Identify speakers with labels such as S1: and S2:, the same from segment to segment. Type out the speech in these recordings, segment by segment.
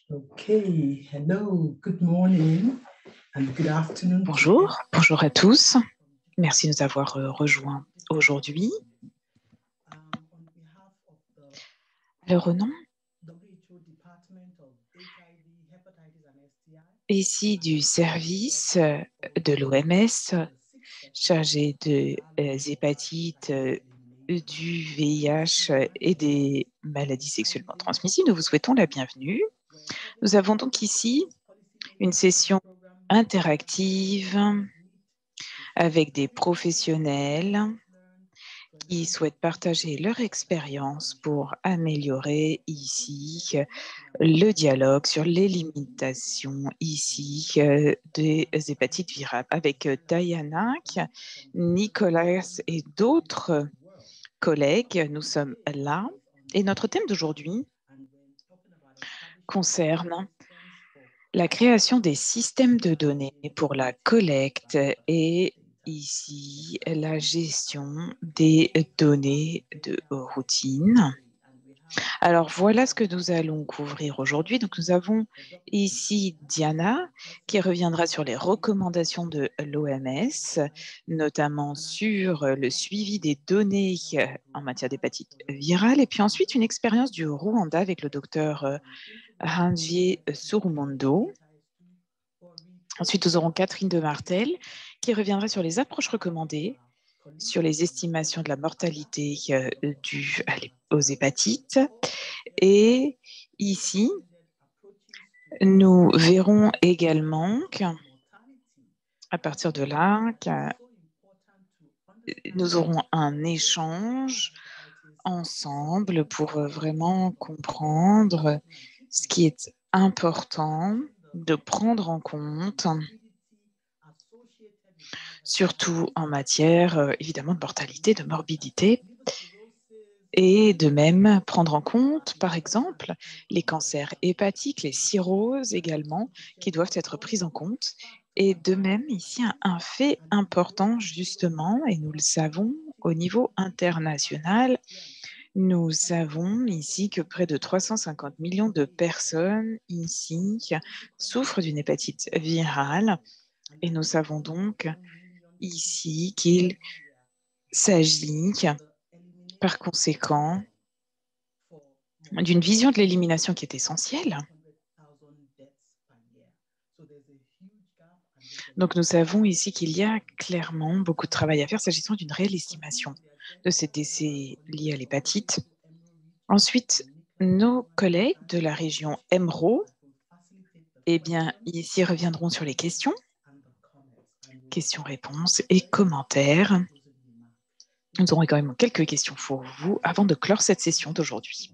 S1: Okay, hello, good morning and good afternoon to
S2: Bonjour, bonjour à tous. Merci de nous avoir rejoints aujourd'hui. Alors, au nom ici du service de l'OMS chargé des hépatites, du VIH et des maladies sexuellement transmissibles, nous vous souhaitons la bienvenue. Nous avons donc ici une session interactive avec des professionnels qui souhaitent partager leur expérience pour améliorer ici le dialogue sur les limitations ici des hépatites virales avec Diana, Nicolas et d'autres collègues. Nous sommes là et notre thème d'aujourd'hui concerne la création des systèmes de données pour la collecte et ici la gestion des données de routine. Alors voilà ce que nous allons couvrir aujourd'hui. Donc nous avons ici Diana qui reviendra sur les recommandations de l'OMS, notamment sur le suivi des données en matière d'hépatite virale, et puis ensuite une expérience du Rwanda avec le docteur Ranvier Surumondo. Ensuite, nous aurons Catherine de Martel qui reviendra sur les approches recommandées, sur les estimations de la mortalité due aux hépatites. Et ici, nous verrons également qu'à partir de là, nous aurons un échange ensemble pour vraiment comprendre ce qui est important de prendre en compte, surtout en matière évidemment de mortalité, de morbidité, et de même prendre en compte, par exemple, les cancers hépatiques, les cirrhoses également, qui doivent être prises en compte. Et de même, ici, un fait important, justement, et nous le savons au niveau international, nous savons ici que près de 350 millions de personnes ici souffrent d'une hépatite virale. Et nous savons donc ici qu'il s'agit, par conséquent, d'une vision de l'élimination qui est essentielle. Donc nous savons ici qu'il y a clairement beaucoup de travail à faire s'agissant d'une réelle estimation de ces décès liés à l'hépatite. Ensuite, nos collègues de la région EMRO, eh bien, ici reviendront sur les questions-réponses et commentaires. Nous aurons quand même quelques questions pour vous avant de clore cette session d'aujourd'hui.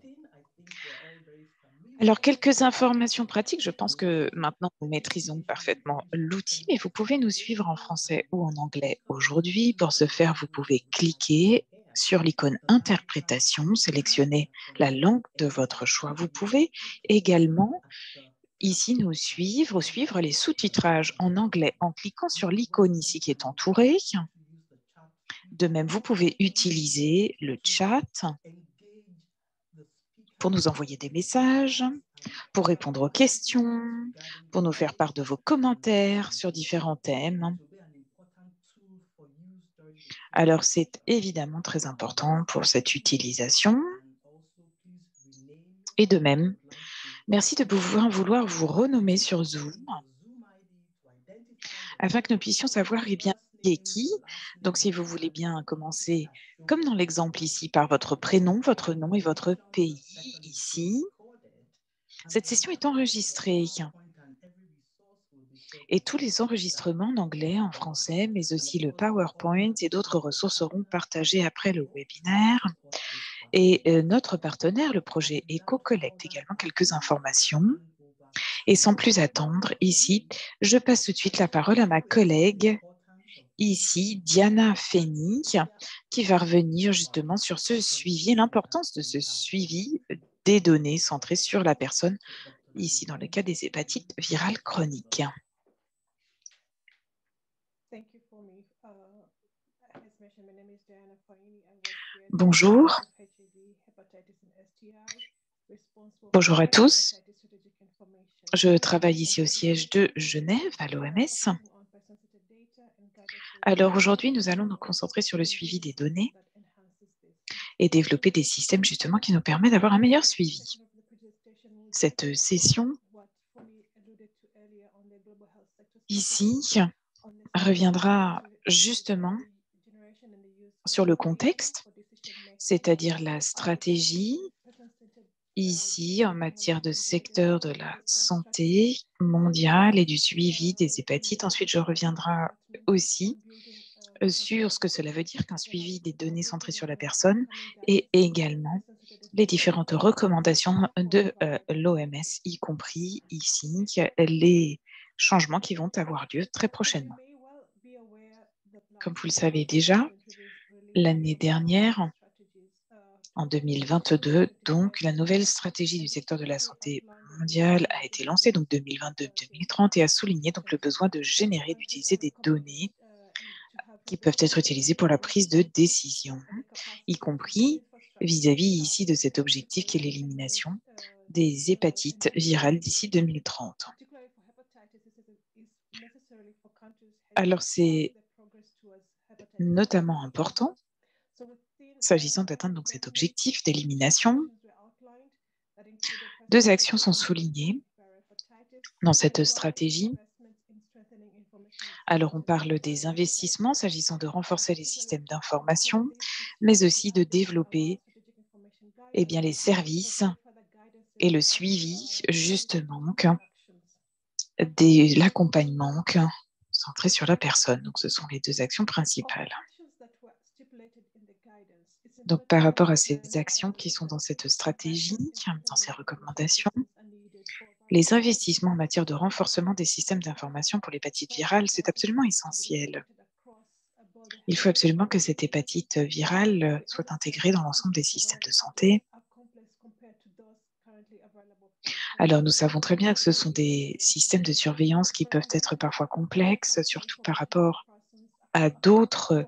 S2: Alors, quelques informations pratiques. Je pense que maintenant, nous maîtrisons parfaitement l'outil, mais vous pouvez nous suivre en français ou en anglais aujourd'hui. Pour ce faire, vous pouvez cliquer sur l'icône interprétation, sélectionner la langue de votre choix. Vous pouvez également ici nous suivre ou suivre les sous-titrages en anglais en cliquant sur l'icône ici qui est entourée. De même, vous pouvez utiliser le chat pour nous envoyer des messages, pour répondre aux questions, pour nous faire part de vos commentaires sur différents thèmes. Alors, c'est évidemment très important pour cette utilisation. Et de même, merci de vouloir vous renommer sur Zoom afin que nous puissions savoir bien qui est qui. Donc, si vous voulez bien commencer, comme dans l'exemple ici, par votre prénom, votre nom et votre pays ici. Cette session est enregistrée et tous les enregistrements en anglais, en français, mais aussi le PowerPoint et d'autres ressources seront partagées après le webinaire. Et notre partenaire, le projet Eco, collecte également quelques informations. Et sans plus attendre, ici, je passe tout de suite la parole à ma collègue, ici, Diana Feni, qui va revenir justement sur ce suivi et l'importance de ce suivi des données centrées sur la personne, ici dans le cas des hépatites virales chroniques. Bonjour. Bonjour à tous. Je travaille ici au siège de Genève, à l'OMS. Alors aujourd'hui, nous allons nous concentrer sur le suivi des données et développer des systèmes justement qui nous permettent d'avoir un meilleur suivi. Cette session ici reviendra justement sur le contexte, c'est-à-dire la stratégie ici en matière de secteur de la santé mondiale et du suivi des hépatites. Ensuite, je reviendrai aussi sur ce que cela veut dire qu'un suivi des données centrées sur la personne et également les différentes recommandations de l'OMS, y compris ici les changements qui vont avoir lieu très prochainement. Comme vous le savez déjà, l'année dernière, en 2022, donc, la nouvelle stratégie du secteur de la santé mondiale a été lancée, donc 2022-2030, et a souligné donc le besoin de générer, d'utiliser des données qui peuvent être utilisées pour la prise de décision, y compris vis-à-vis ici de cet objectif qui est l'élimination des hépatites virales d'ici 2030. Alors, c'est notamment important, s'agissant d'atteindre donc cet objectif d'élimination. Deux actions sont soulignées dans cette stratégie. Alors, on parle des investissements s'agissant de renforcer les systèmes d'information, mais aussi de développer les services et le suivi, justement, de l'accompagnement centré sur la personne. Donc, ce sont les deux actions principales. Donc, par rapport à ces actions qui sont dans cette stratégie, dans ces recommandations, les investissements en matière de renforcement des systèmes d'information pour l'hépatite virale, c'est absolument essentiel. Il faut absolument que cette hépatite virale soit intégrée dans l'ensemble des systèmes de santé. Alors, nous savons très bien que ce sont des systèmes de surveillance qui peuvent être parfois complexes, surtout par rapport à d'autres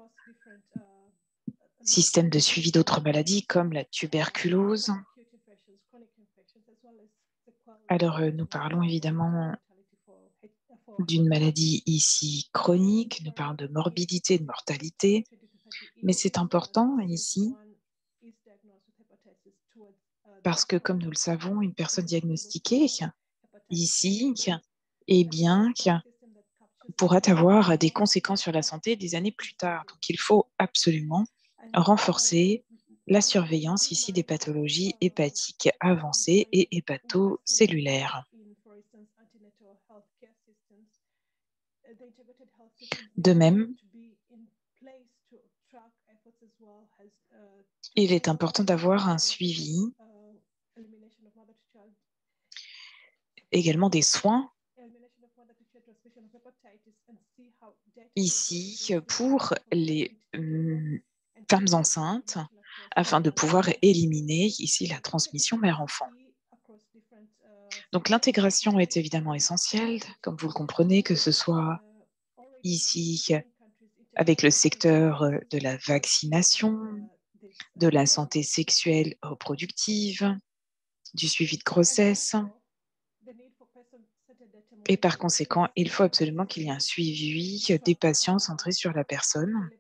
S2: systèmes de suivi d'autres maladies comme la tuberculose. Alors, nous parlons évidemment d'une maladie ici chronique, nous parlons de morbidité, de mortalité, mais c'est important ici parce que, comme nous le savons, une personne diagnostiquée ici, pourra avoir des conséquences sur la santé des années plus tard. Donc, il faut absolument renforcer la surveillance ici des pathologies hépatiques avancées et hépatocellulaires. De même, il est important d'avoir un suivi également des soins ici pour les femmes enceintes afin de pouvoir éliminer ici la transmission mère-enfant. Donc l'intégration est évidemment essentielle, comme vous le comprenez, que ce soit ici avec le secteur de la vaccination, de la santé sexuelle reproductive, du suivi de grossesse. Et par conséquent, il faut absolument qu'il y ait un suivi des patients centrés sur la personne.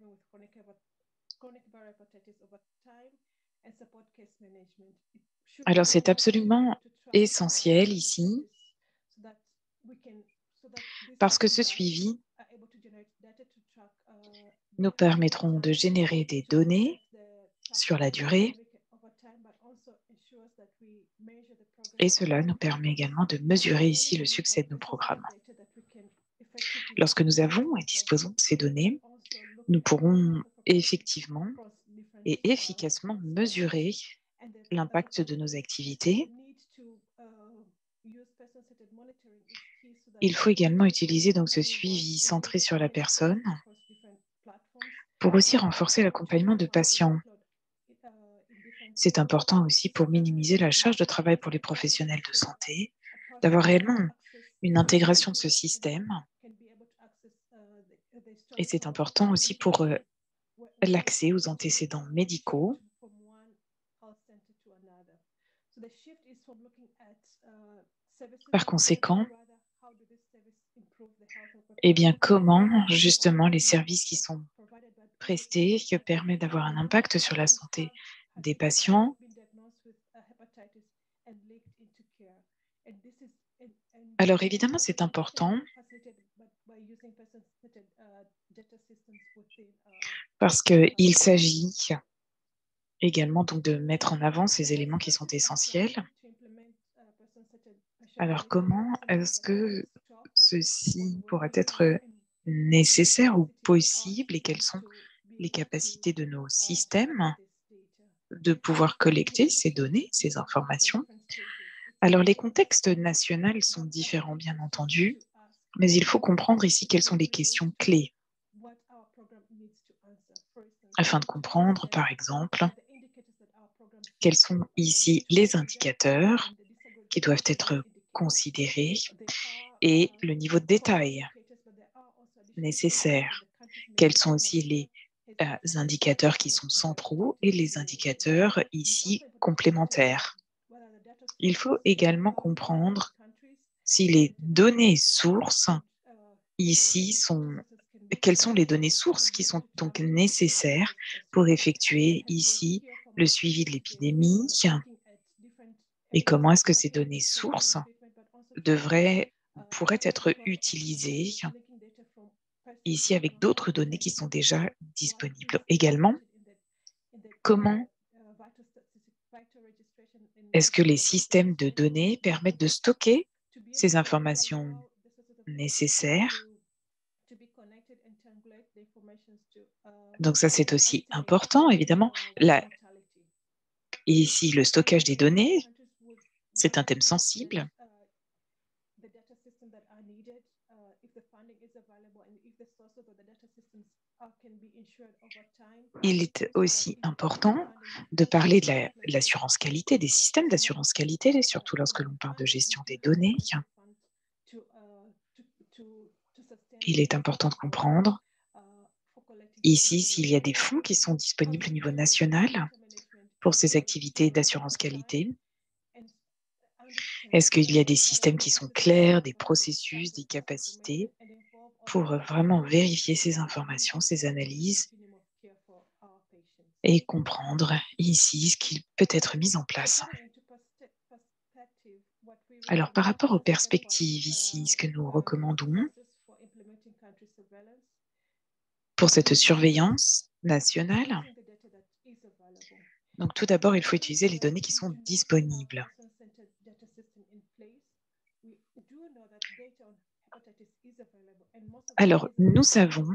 S2: Alors, c'est absolument essentiel ici, parce que ce suivi nous permettront de générer des données sur la durée, et cela nous permet également de mesurer ici le succès de nos programmes. Lorsque nous avons et disposons de ces données, nous pourrons effectivement et efficacement mesurer l'impact de nos activités. Il faut également utiliser donc ce suivi centré sur la personne pour aussi renforcer l'accompagnement de patients. C'est important aussi pour minimiser la charge de travail pour les professionnels de santé, d'avoir réellement une intégration de ce système. Et c'est important aussi pour l'accès aux antécédents médicaux. Par conséquent, eh bien, comment justement les services qui sont prestés qui permettent d'avoir un impact sur la santé des patients. Alors évidemment, c'est important parce qu'il s'agit également donc de mettre en avant ces éléments qui sont essentiels. Alors comment est-ce que ceci pourrait être nécessaire ou possible et quelles sont les capacités de nos systèmes de pouvoir collecter ces données, ces informations? Alors les contextes nationaux sont différents bien entendu, mais il faut comprendre ici quelles sont les questions clés afin de comprendre, par exemple, quels sont ici les indicateurs qui doivent être considérés et le niveau de détail nécessaire. Quels sont aussi les indicateurs qui sont centraux et les indicateurs ici complémentaires. Il faut également comprendre si les données sources ici sont quelles sont les données sources qui sont donc nécessaires pour effectuer ici le suivi de l'épidémie et comment est-ce que ces données sources pourraient être utilisées ici avec d'autres données qui sont déjà disponibles. Également, comment est-ce que les systèmes de données permettent de stocker ces informations nécessaires? Donc ça, c'est aussi important, évidemment. Et ici, le stockage des données, c'est un thème sensible. Il est aussi important de parler de l'assurance qualité, des systèmes d'assurance qualité, surtout lorsque l'on parle de gestion des données. Il est important de comprendre ici s'il y a des fonds qui sont disponibles au niveau national pour ces activités d'assurance qualité. Est-ce qu'il y a des systèmes qui sont clairs, des processus, des capacités pour vraiment vérifier ces informations, ces analyses et comprendre ici ce qui peut être mis en place? Alors, par rapport aux perspectives ici, ce que nous recommandons pour cette surveillance nationale, donc tout d'abord, il faut utiliser les données qui sont disponibles. Alors, nous savons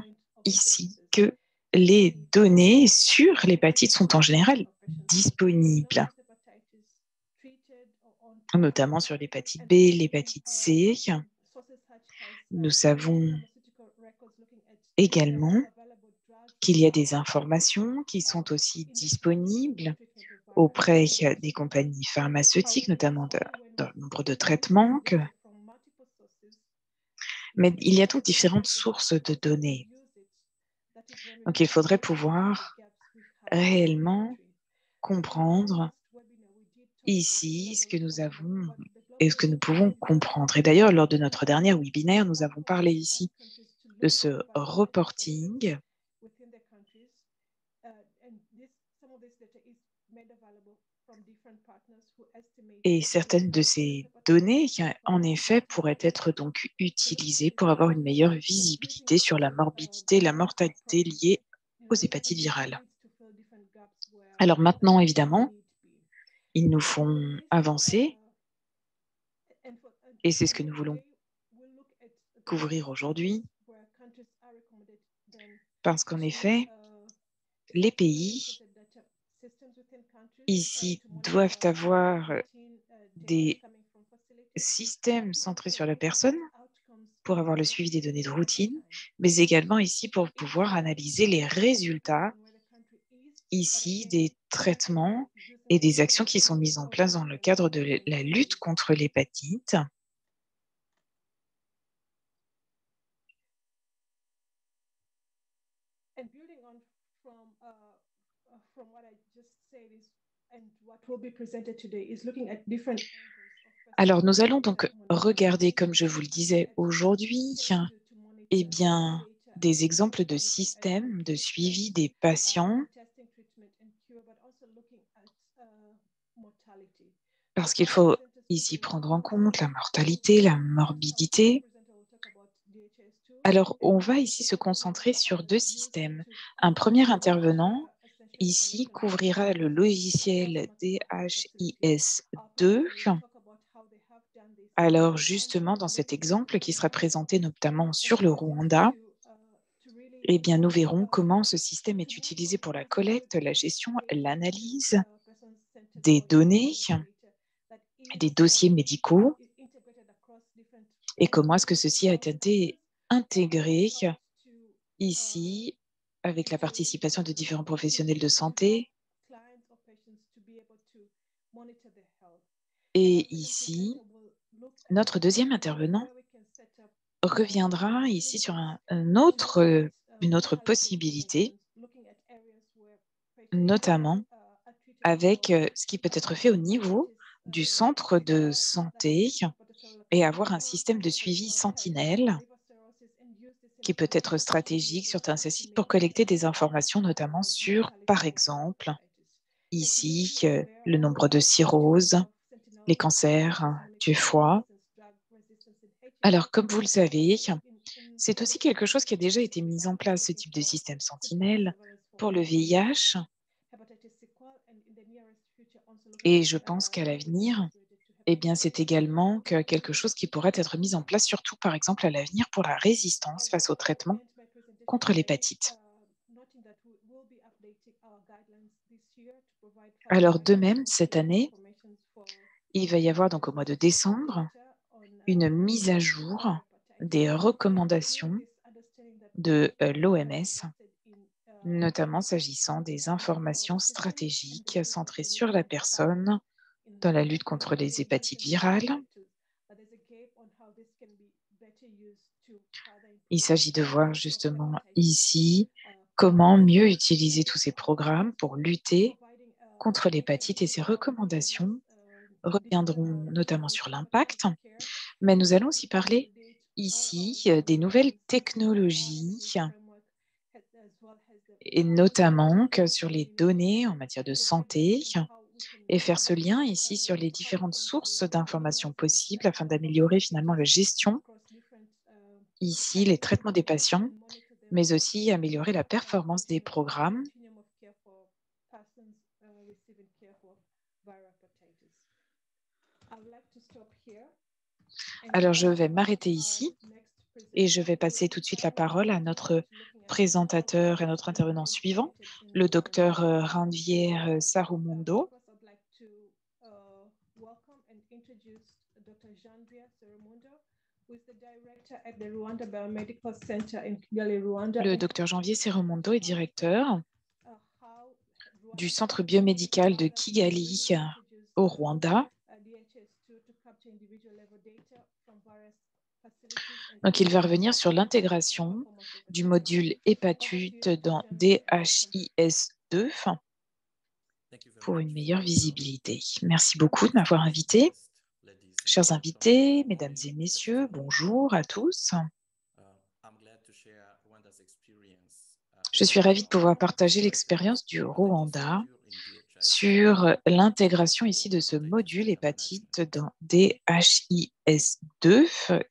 S2: ici que les données sur l'hépatite sont en général disponibles, notamment sur l'hépatite B, l'hépatite C. Nous savons également qu'il y a des informations qui sont aussi disponibles auprès des compagnies pharmaceutiques, notamment dans le nombre de traitements. Mais il y a donc différentes sources de données. Donc, il faudrait pouvoir réellement comprendre ici ce que nous avons et ce que nous pouvons comprendre. Et d'ailleurs, lors de notre dernier webinaire, nous avons parlé ici de ce reporting. Et certaines de ces données, en effet, pourraient être donc utilisées pour avoir une meilleure visibilité sur la morbidité et la mortalité liées aux hépatites virales. Alors maintenant, évidemment, ils nous font avancer et c'est ce que nous voulons couvrir aujourd'hui parce qu'en effet, les pays ici doivent avoir des systèmes centrés sur la personne pour avoir le suivi des données de routine, mais également ici pour pouvoir analyser les résultats ici des traitements et des actions qui sont mises en place dans le cadre de la lutte contre l'hépatite. Alors, nous allons donc regarder, comme je vous le disais aujourd'hui, eh bien, des exemples de systèmes de suivi des patients, parce qu'il faut ici prendre en compte la mortalité, la morbidité. Alors, on va ici se concentrer sur deux systèmes. Un premier intervenant, ici, couvrira le logiciel DHIS2. Alors, justement, dans cet exemple qui sera présenté notamment sur le Rwanda, eh bien, nous verrons comment ce système est utilisé pour la collecte, la gestion, l'analyse des données, des dossiers médicaux, et comment est-ce que ceci a été intégré ici avec la participation de différents professionnels de santé. Et ici, notre deuxième intervenant reviendra ici sur une autre possibilité, notamment avec ce qui peut être fait au niveau du centre de santé et avoir un système de suivi sentinelle qui peut être stratégique sur un site pour collecter des informations, notamment sur, par exemple, ici, le nombre de cirrhoses, les cancers du foie. Alors, comme vous le savez, c'est aussi quelque chose qui a déjà été mis en place, ce type de système sentinelle, pour le VIH. Et je pense qu'à l'avenir, eh bien, c'est également quelque chose qui pourrait être mis en place, surtout, par exemple, à l'avenir pour la résistance face au traitement contre l'hépatite. Alors, de même, cette année, il va y avoir donc au mois de décembre une mise à jour des recommandations de l'OMS, notamment s'agissant des informations stratégiques centrées sur la personne dans la lutte contre les hépatites virales. Il s'agit de voir justement ici comment mieux utiliser tous ces programmes pour lutter contre l'hépatite, et ces recommandations reviendront notamment sur l'impact, mais nous allons aussi parler ici des nouvelles technologies et notamment sur les données en matière de santé, et faire ce lien ici sur les différentes sources d'informations possibles afin d'améliorer finalement la gestion, ici les traitements des patients, mais aussi améliorer la performance des programmes. Alors, je vais m'arrêter ici et je vais passer tout de suite la parole à notre présentateur et notre intervenant suivant, le docteur Ranvier Sarumondo. Le docteur Janvier Seromondo est directeur du centre biomédical de Kigali au Rwanda. Donc, il va revenir sur l'intégration du module hépatite dans DHIS2 pour une meilleure visibilité. Merci beaucoup de m'avoir invité. Chers invités, mesdames et messieurs, bonjour à tous. Je suis ravie de pouvoir partager l'expérience du Rwanda sur l'intégration ici de ce module hépatite dans DHIS2,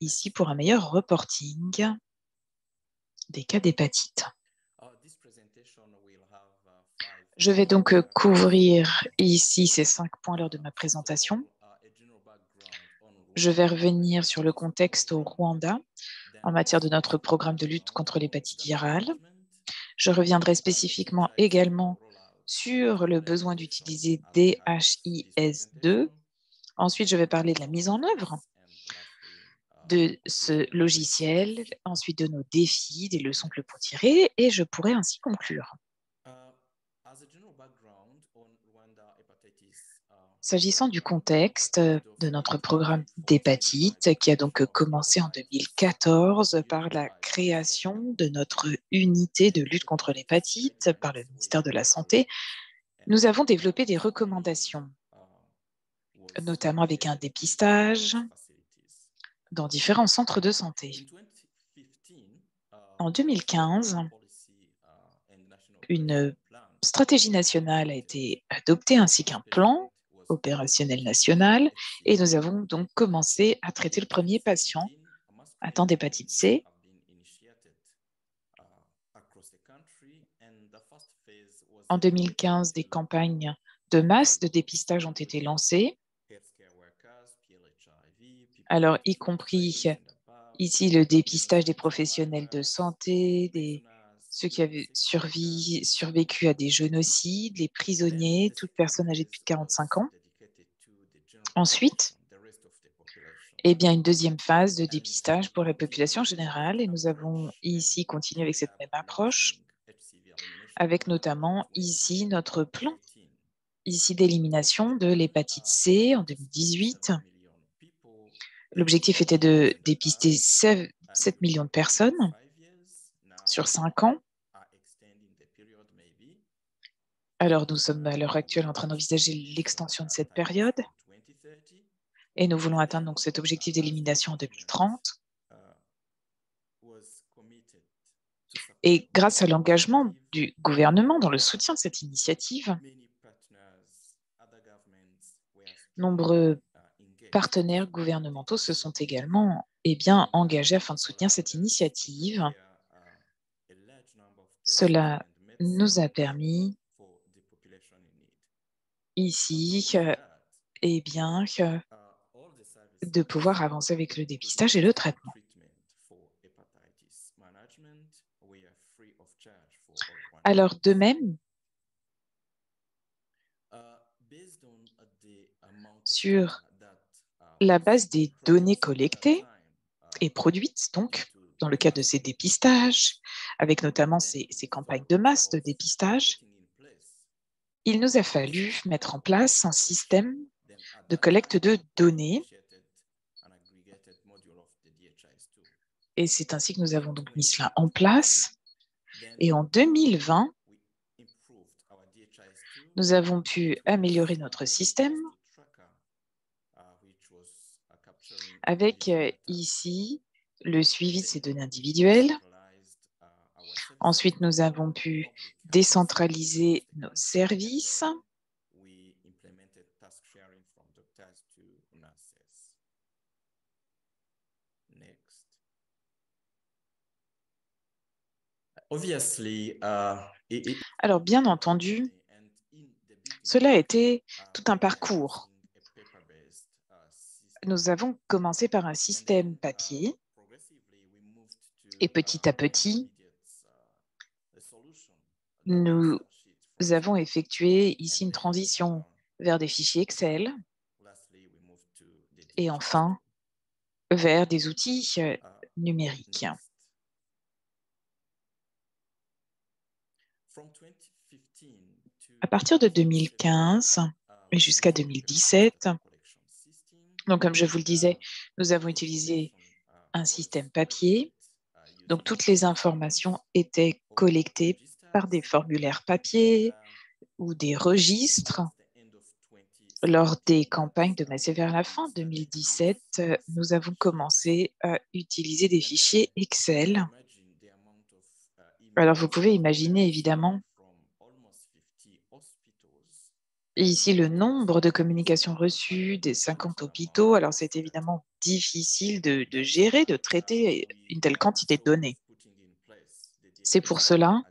S2: ici pour un meilleur reporting des cas d'hépatite. Je vais donc couvrir ici ces 5 points lors de ma présentation. Je vais revenir sur le contexte au Rwanda en matière de notre programme de lutte contre l'hépatite virale. Je reviendrai spécifiquement également sur le besoin d'utiliser DHIS2. Ensuite, je vais parler de la mise en œuvre de ce logiciel, ensuite de nos défis, des leçons que l'on peut tirer, et je pourrai ainsi conclure. S'agissant du contexte de notre programme d'hépatite, qui a donc commencé en 2014 par la création de notre unité de lutte contre l'hépatite par le ministère de la Santé, nous avons développé des recommandations notamment avec un dépistage dans différents centres de santé. En 2015, une stratégie nationale a été adoptée ainsi qu'un plan opérationnel national et nous avons donc commencé à traiter le premier patient atteint d'hépatite C. En 2015, des campagnes de masse de dépistage ont été lancées. Alors, y compris ici le dépistage des professionnels de santé, ceux qui avaient survécu à des génocides, les prisonniers, toute personne âgée de plus de 45 ans. Ensuite, eh bien, une deuxième phase de dépistage pour la population générale. Et nous avons ici continué avec cette même approche, avec notamment ici notre plan ici d'élimination de l'hépatite C en 2018. L'objectif était de dépister 7 millions de personnes sur 5 ans. Alors, nous sommes à l'heure actuelle en train d'envisager l'extension de cette période et nous voulons atteindre donc cet objectif d'élimination en 2030. Et grâce à l'engagement du gouvernement dans le soutien de cette initiative, nombreux partenaires gouvernementaux se sont également engagés afin de soutenir cette initiative. Cela nous a permis ici de pouvoir avancer avec le dépistage et le traitement. Alors, de même, sur la base des données collectées et produites, donc, dans le cadre de ces dépistages, avec notamment ces campagnes de masse de dépistage, il nous a fallu mettre en place un système de collecte de données. Et c'est ainsi que nous avons donc mis cela en place. Et en 2020, nous avons pu améliorer notre système avec ici le suivi de ces données individuelles. Ensuite, nous avons pu décentraliser nos services. Alors, bien entendu, cela a été tout un parcours. Nous avons commencé par un système papier et petit à petit, nous avons effectué ici une transition vers des fichiers Excel et enfin vers des outils numériques. À partir de 2015 et jusqu'à 2017, donc comme je vous le disais, nous avons utilisé un système papier. Donc toutes les informations étaient collectées par des formulaires papier ou des registres. Lors des campagnes de masse et vers la fin 2017, nous avons commencé à utiliser des fichiers Excel. Alors vous pouvez imaginer évidemment ici le nombre de communications reçues des 50 hôpitaux. Alors c'est évidemment difficile de gérer, de traiter une telle quantité de données. C'est pour cela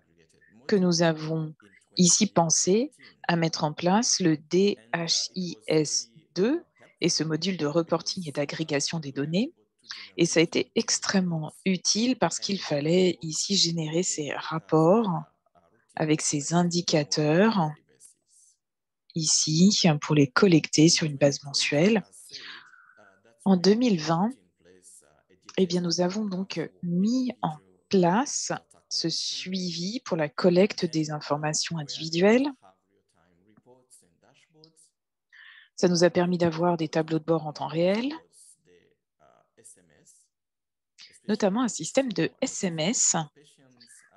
S2: que nous avons ici pensé à mettre en place le DHIS2 et ce module de reporting et d'agrégation des données. Et ça a été extrêmement utile parce qu'il fallait ici générer ces rapports avec ces indicateurs ici pour les collecter sur une base mensuelle. En 2020, eh bien, nous avons donc mis en place ce suivi pour la collecte des informations individuelles. Ça nous a permis d'avoir des tableaux de bord en temps réel, notamment un système de SMS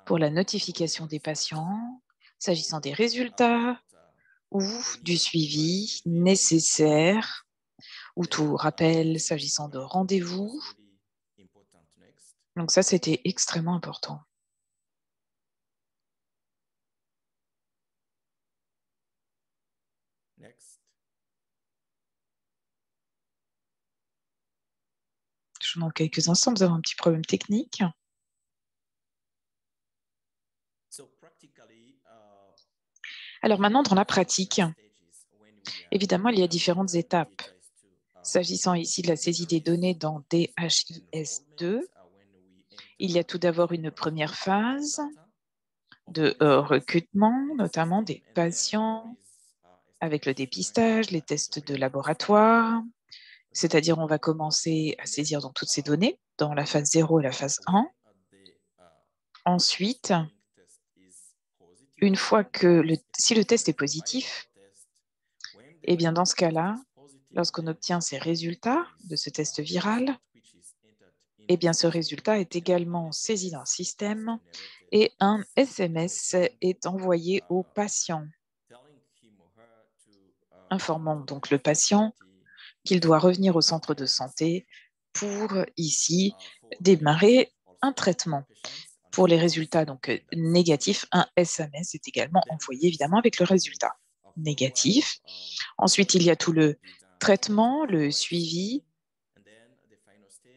S2: pour la notification des patients, s'agissant des résultats ou du suivi nécessaire ou tout rappel s'agissant de rendez-vous. Donc ça, c'était extrêmement important. Je vous demande quelques instants, nous avons un petit problème technique. Alors maintenant, dans la pratique, évidemment, il y a différentes étapes. S'agissant ici de la saisie des données dans DHIS2, il y a tout d'abord une première phase de recrutement, notamment des patients avec le dépistage, les tests de laboratoire, c'est-à-dire on va commencer à saisir donc toutes ces données dans la phase 0 et la phase 1. Ensuite, une fois que si le test est positif, eh bien dans ce cas-là, lorsqu'on obtient ces résultats de ce test viral, eh bien ce résultat est également saisi dans le système et un SMS est envoyé au patient, informant donc le patient qu'il doit revenir au centre de santé pour ici démarrer un traitement. Pour les résultats donc négatifs, un SMS est également envoyé évidemment avec le résultat négatif. Ensuite, il y a tout le traitement, le suivi,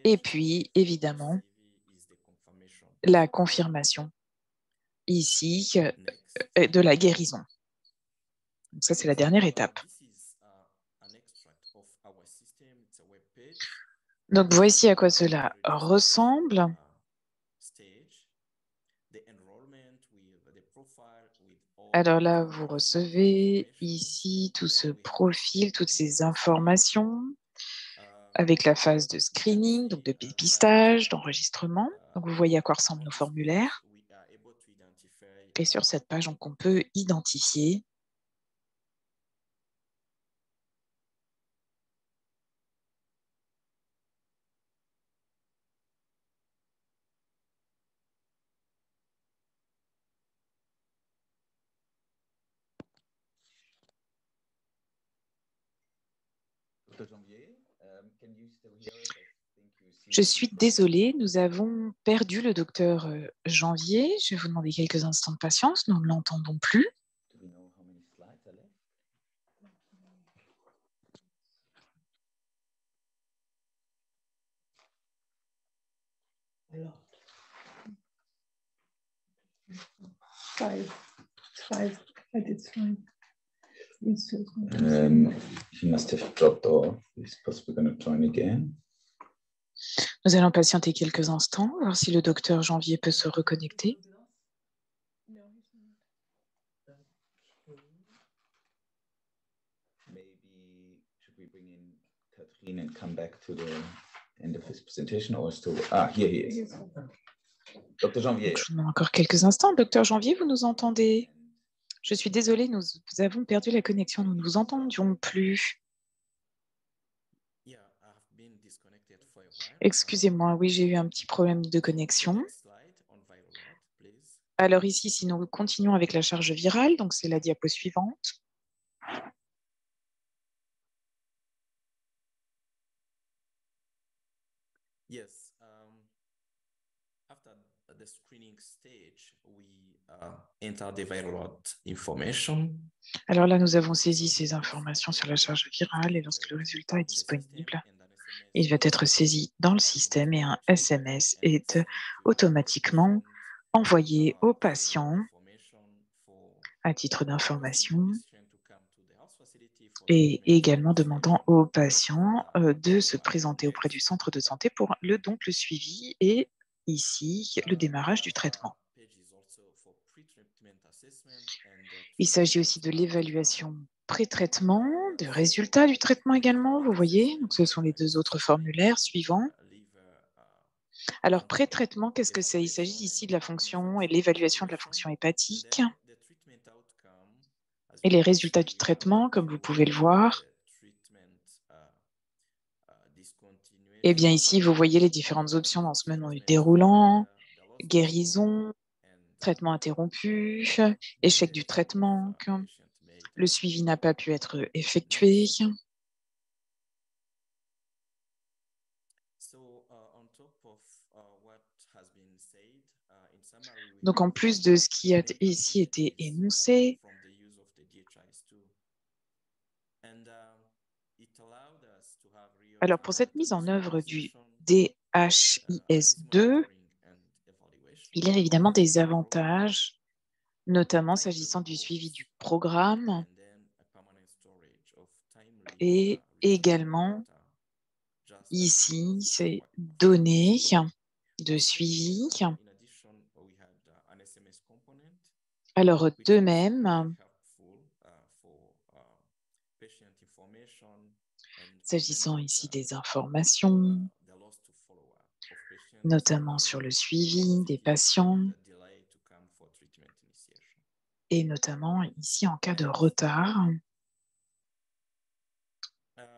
S2: et puis évidemment la confirmation ici de la guérison. Donc ça, c'est la dernière étape. Donc voici à quoi cela ressemble. Alors là, vous recevez ici tout ce profil, toutes ces informations avec la phase de screening, donc de dépistage, d'enregistrement. Donc vous voyez à quoi ressemblent nos formulaires. Et sur cette page, donc, on peut identifier Je suis désolée, nous avons perdu le docteur Janvier. Je vais vous demander quelques instants de patience, nous ne l'entendons plus.
S3: Five, but it's fine.
S4: He must have dropped off. He's possibly going to join again.
S2: Nous allons patienter quelques instants, voir si le docteur Janvier peut se reconnecter.
S4: Maybe should we bring in Catherine and come back to the end of his presentation, or still? Ah, here he is. Dr. Janvier.
S2: Donc, je vous demande encore quelques instants. Docteur Janvier, vous nous entendez? Je suis désolée, nous avons perdu la connexion, nous ne vous entendions plus. Excusez-moi, oui, j'ai eu un petit problème de connexion. Alors ici, si nous continuons avec la charge virale, donc c'est la diapo suivante.
S5: Yes. After the screening stage, we enter the viral load information.
S2: Alors là, nous avons saisi ces informations sur la charge virale et lorsque le résultat est disponible, il va être saisi dans le système et un SMS est automatiquement envoyé au patient à titre d'information et également demandant au patient de se présenter auprès du centre de santé pour le suivi et ici le démarrage du traitement. Il s'agit aussi de l'évaluation pré-traitement, de résultats du traitement également, vous voyez. Donc, ce sont les deux autres formulaires suivants. Alors, pré-traitement, qu'est-ce que c'est? Il s'agit ici de la fonction et l'évaluation de la fonction hépatique. Et les résultats du traitement, comme vous pouvez le voir. Eh bien, ici, vous voyez les différentes options dans ce menu déroulant, guérison, traitement interrompu, échec du traitement, le suivi n'a pas pu être effectué. Donc, en plus de ce qui a ici été énoncé, alors pour cette mise en œuvre du DHIS2, il y a évidemment des avantages, notamment s'agissant du suivi du programme et également ici, ces données de suivi. Alors, de même, s'agissant ici des informations, notamment sur le suivi des patients, et notamment ici en cas de retard,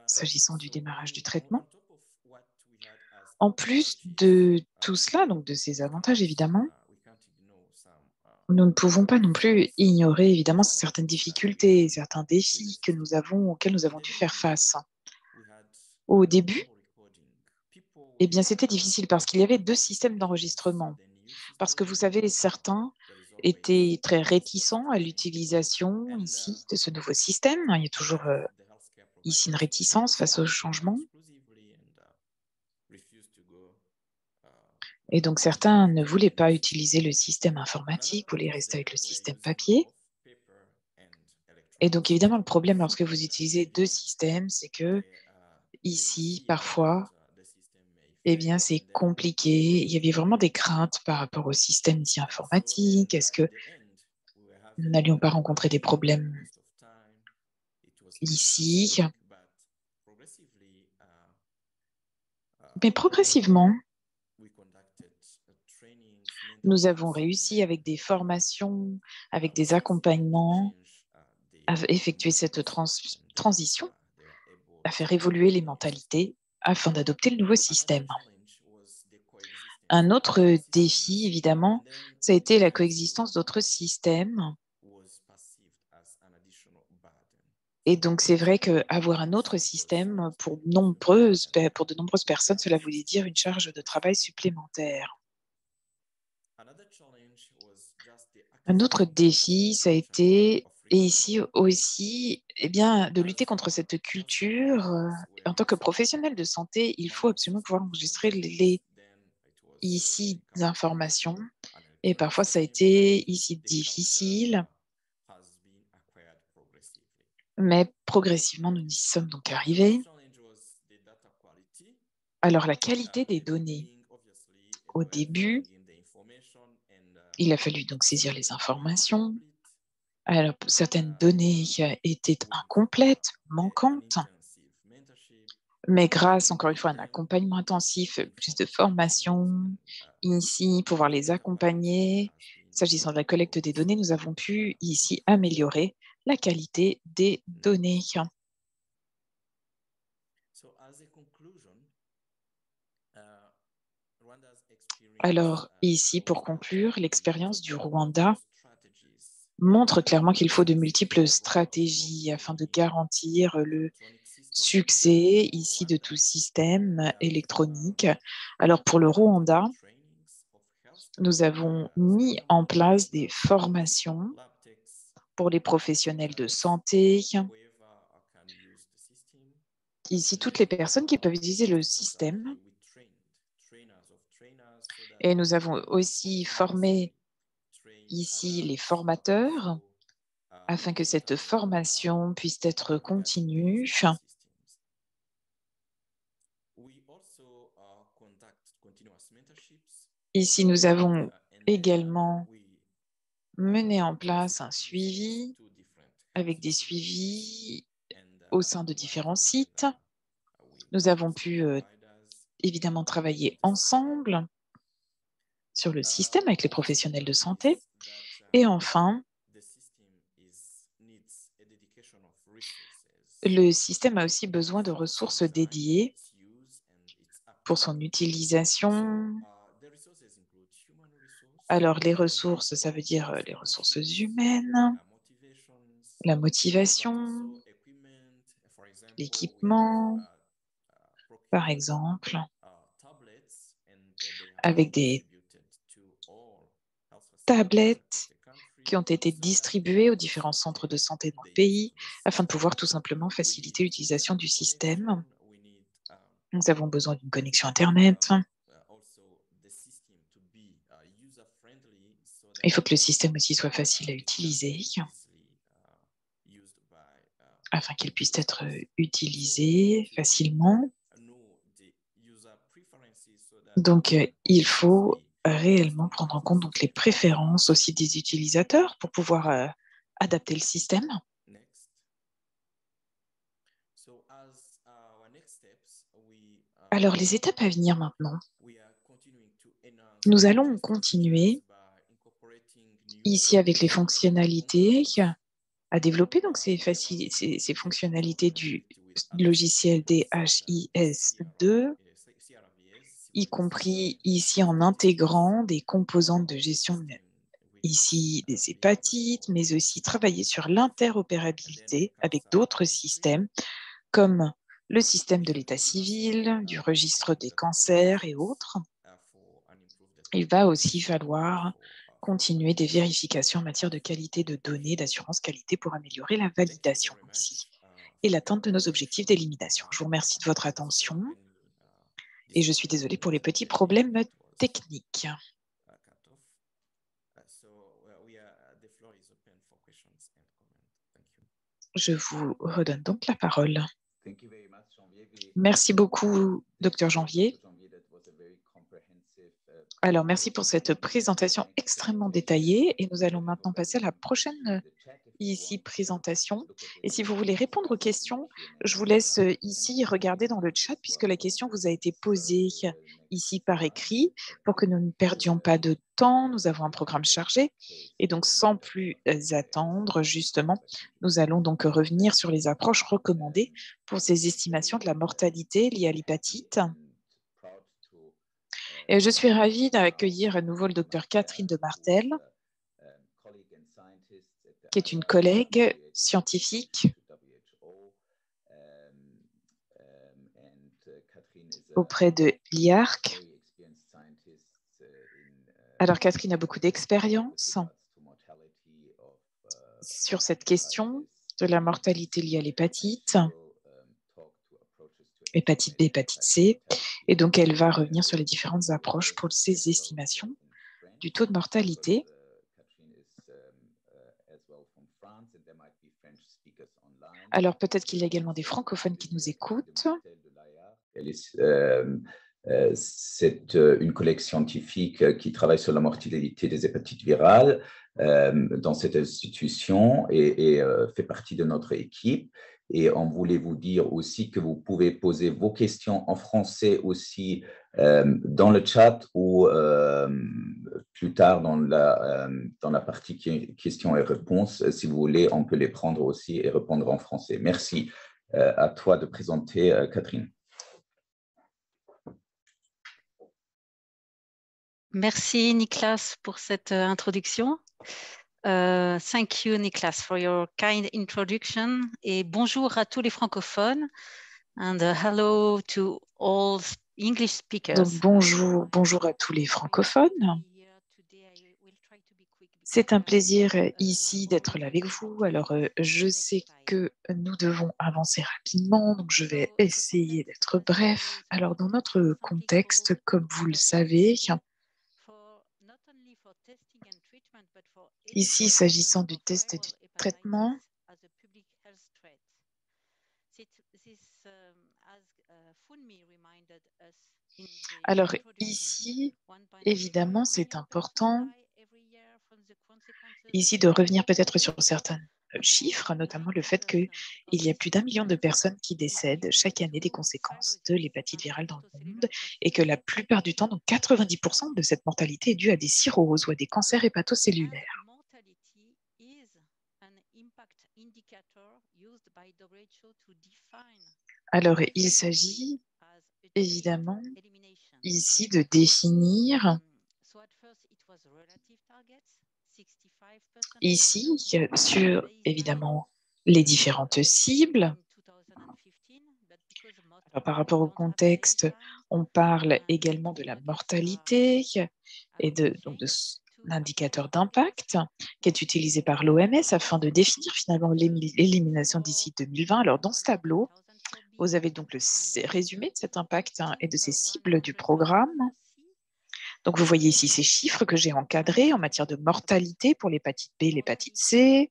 S2: s'agissant du démarrage du traitement. En plus de tout cela, donc de ces avantages évidemment, nous ne pouvons pas non plus ignorer évidemment certaines difficultés, certains défis auxquels nous avons dû faire face. Au début, eh bien, c'était difficile parce qu'il y avait 2 systèmes d'enregistrement. Parce que vous savez, certains étaient très réticents à l'utilisation ici de ce nouveau système. Il y a toujours ici une réticence face au changement. Et donc, certains ne voulaient pas utiliser le système informatique, voulaient rester avec le système papier. Et donc, évidemment, le problème lorsque vous utilisez 2 systèmes, c'est que ici, parfois, eh bien, c'est compliqué. Il y avait vraiment des craintes par rapport au système ici informatique. Est-ce que nous n'allions pas rencontrer des problèmes ici? Mais progressivement, nous avons réussi avec des formations, avec des accompagnements, à effectuer cette transition, à faire évoluer les mentalités afin d'adopter le nouveau système. Un autre défi, évidemment, ça a été la coexistence d'autres systèmes. Et donc, c'est vrai qu'avoir un autre système, pour de nombreuses personnes, cela voulait dire une charge de travail supplémentaire. Un autre défi, ça a été, et ici aussi, eh bien, de lutter contre cette culture. En tant que professionnel de santé, il faut absolument pouvoir enregistrer les informations. Et parfois, ça a été ici difficile, mais progressivement, nous y sommes donc arrivés. Alors, la qualité des données. Au début, il a fallu donc saisir les informations. Alors, certaines données étaient incomplètes, manquantes, mais grâce, encore une fois, à un accompagnement intensif, plus de formation, ici, pouvoir les accompagner. S'agissant de la collecte des données, nous avons pu ici améliorer la qualité des données. Alors, ici, pour conclure, l'expérience du Rwanda montre clairement qu'il faut de multiples stratégies afin de garantir le succès ici de tout système électronique. Alors, pour le Rwanda, nous avons mis en place des formations pour les professionnels de santé. Ici, toutes les personnes qui peuvent utiliser le système. Et nous avons aussi formé ici les formateurs afin que cette formation puisse être continue. Ici, nous avons également mené en place un suivi avec des suivis au sein de différents sites. Nous avons pu évidemment travailler ensemble sur le système avec les professionnels de santé. Et enfin, le système a aussi besoin de ressources dédiées pour son utilisation. Alors, les ressources, ça veut dire les ressources humaines, la motivation, l'équipement, par exemple. avec des tablettes qui ont été distribuées aux différents centres de santé dans le pays afin de pouvoir tout simplement faciliter l'utilisation du système. Nous avons besoin d'une connexion Internet. Il faut que le système aussi soit facile à utiliser afin qu'il puisse être utilisé facilement. Donc, il faut réellement prendre en compte donc, les préférences aussi des utilisateurs pour pouvoir adapter le système. Alors, les étapes à venir maintenant. Nous allons continuer ici avec les fonctionnalités à développer donc ces fonctionnalités du logiciel DHIS2, y compris ici en intégrant des composantes de gestion ici des hépatites, mais aussi travailler sur l'interopérabilité avec d'autres systèmes comme le système de l'état civil, du registre des cancers et autres. Il va aussi falloir continuer des vérifications en matière de qualité de données, d'assurance qualité pour améliorer la validation ici et l'atteinte de nos objectifs d'élimination. Je vous remercie de votre attention et je suis désolée pour les petits problèmes techniques. Je vous redonne donc la parole. Merci beaucoup, Dr Janvier. Alors, merci pour cette présentation extrêmement détaillée et nous allons maintenant passer à la prochaine ici présentation. Et si vous voulez répondre aux questions, je vous laisse ici regarder dans le chat puisque la question vous a été posée ici par écrit pour que nous ne perdions pas de temps. Nous avons un programme chargé et donc sans plus attendre, justement, nous allons donc revenir sur les approches recommandées pour ces estimations de la mortalité liée à l'hépatite. Et je suis ravie d'accueillir à nouveau le docteur Catherine de Martel, qui est une collègue scientifique auprès de l'IARC. Alors, Catherine a beaucoup d'expérience sur cette question de la mortalité liée à l'hépatite, hépatite B, hépatite C, et donc elle va revenir sur les différentes approches pour ces estimations du taux de mortalité. Alors peut-être qu'il y a également des francophones qui nous écoutent.
S4: C'est une collègue scientifique qui travaille sur la mortalité des hépatites virales dans cette institution et fait partie de notre équipe. Et on voulait vous dire aussi que vous pouvez poser vos questions en français aussi dans le chat ou plus tard dans la partie questions et réponses. Si vous voulez, on peut les prendre aussi et répondre en français. Merci à toi de présenter, Catherine.
S6: Merci Niklas pour cette introduction. Thank you Niklas for your kind introduction et bonjour à tous les francophones and hello to all English speakers.
S2: Donc bonjour à tous les francophones. C'est un plaisir ici d'être là avec vous. Alors, je sais que nous devons avancer rapidement, donc je vais essayer d'être bref. Alors, dans notre contexte, comme vous le savez, ici, s'agissant du test et du traitement, alors ici, évidemment, c'est important ici de revenir peut-être sur certains chiffres, notamment le fait qu'il y a plus d'1 million de personnes qui décèdent chaque année des conséquences de l'hépatite virale dans le monde et que la plupart du temps, donc 90% de cette mortalité est due à des cirrhoses ou à des cancers hépatocellulaires. Alors, il s'agit évidemment ici de définir ici sur évidemment les différentes cibles. Par rapport au contexte, on parle également de la mortalité et donc de l'indicateur d'impact qui est utilisé par l'OMS afin de définir finalement l'élimination d'ici 2020. Alors, dans ce tableau, vous avez donc le résumé de cet impact et de ces cibles du programme. Donc, vous voyez ici ces chiffres que j'ai encadrés en matière de mortalité pour l'hépatite B et l'hépatite C.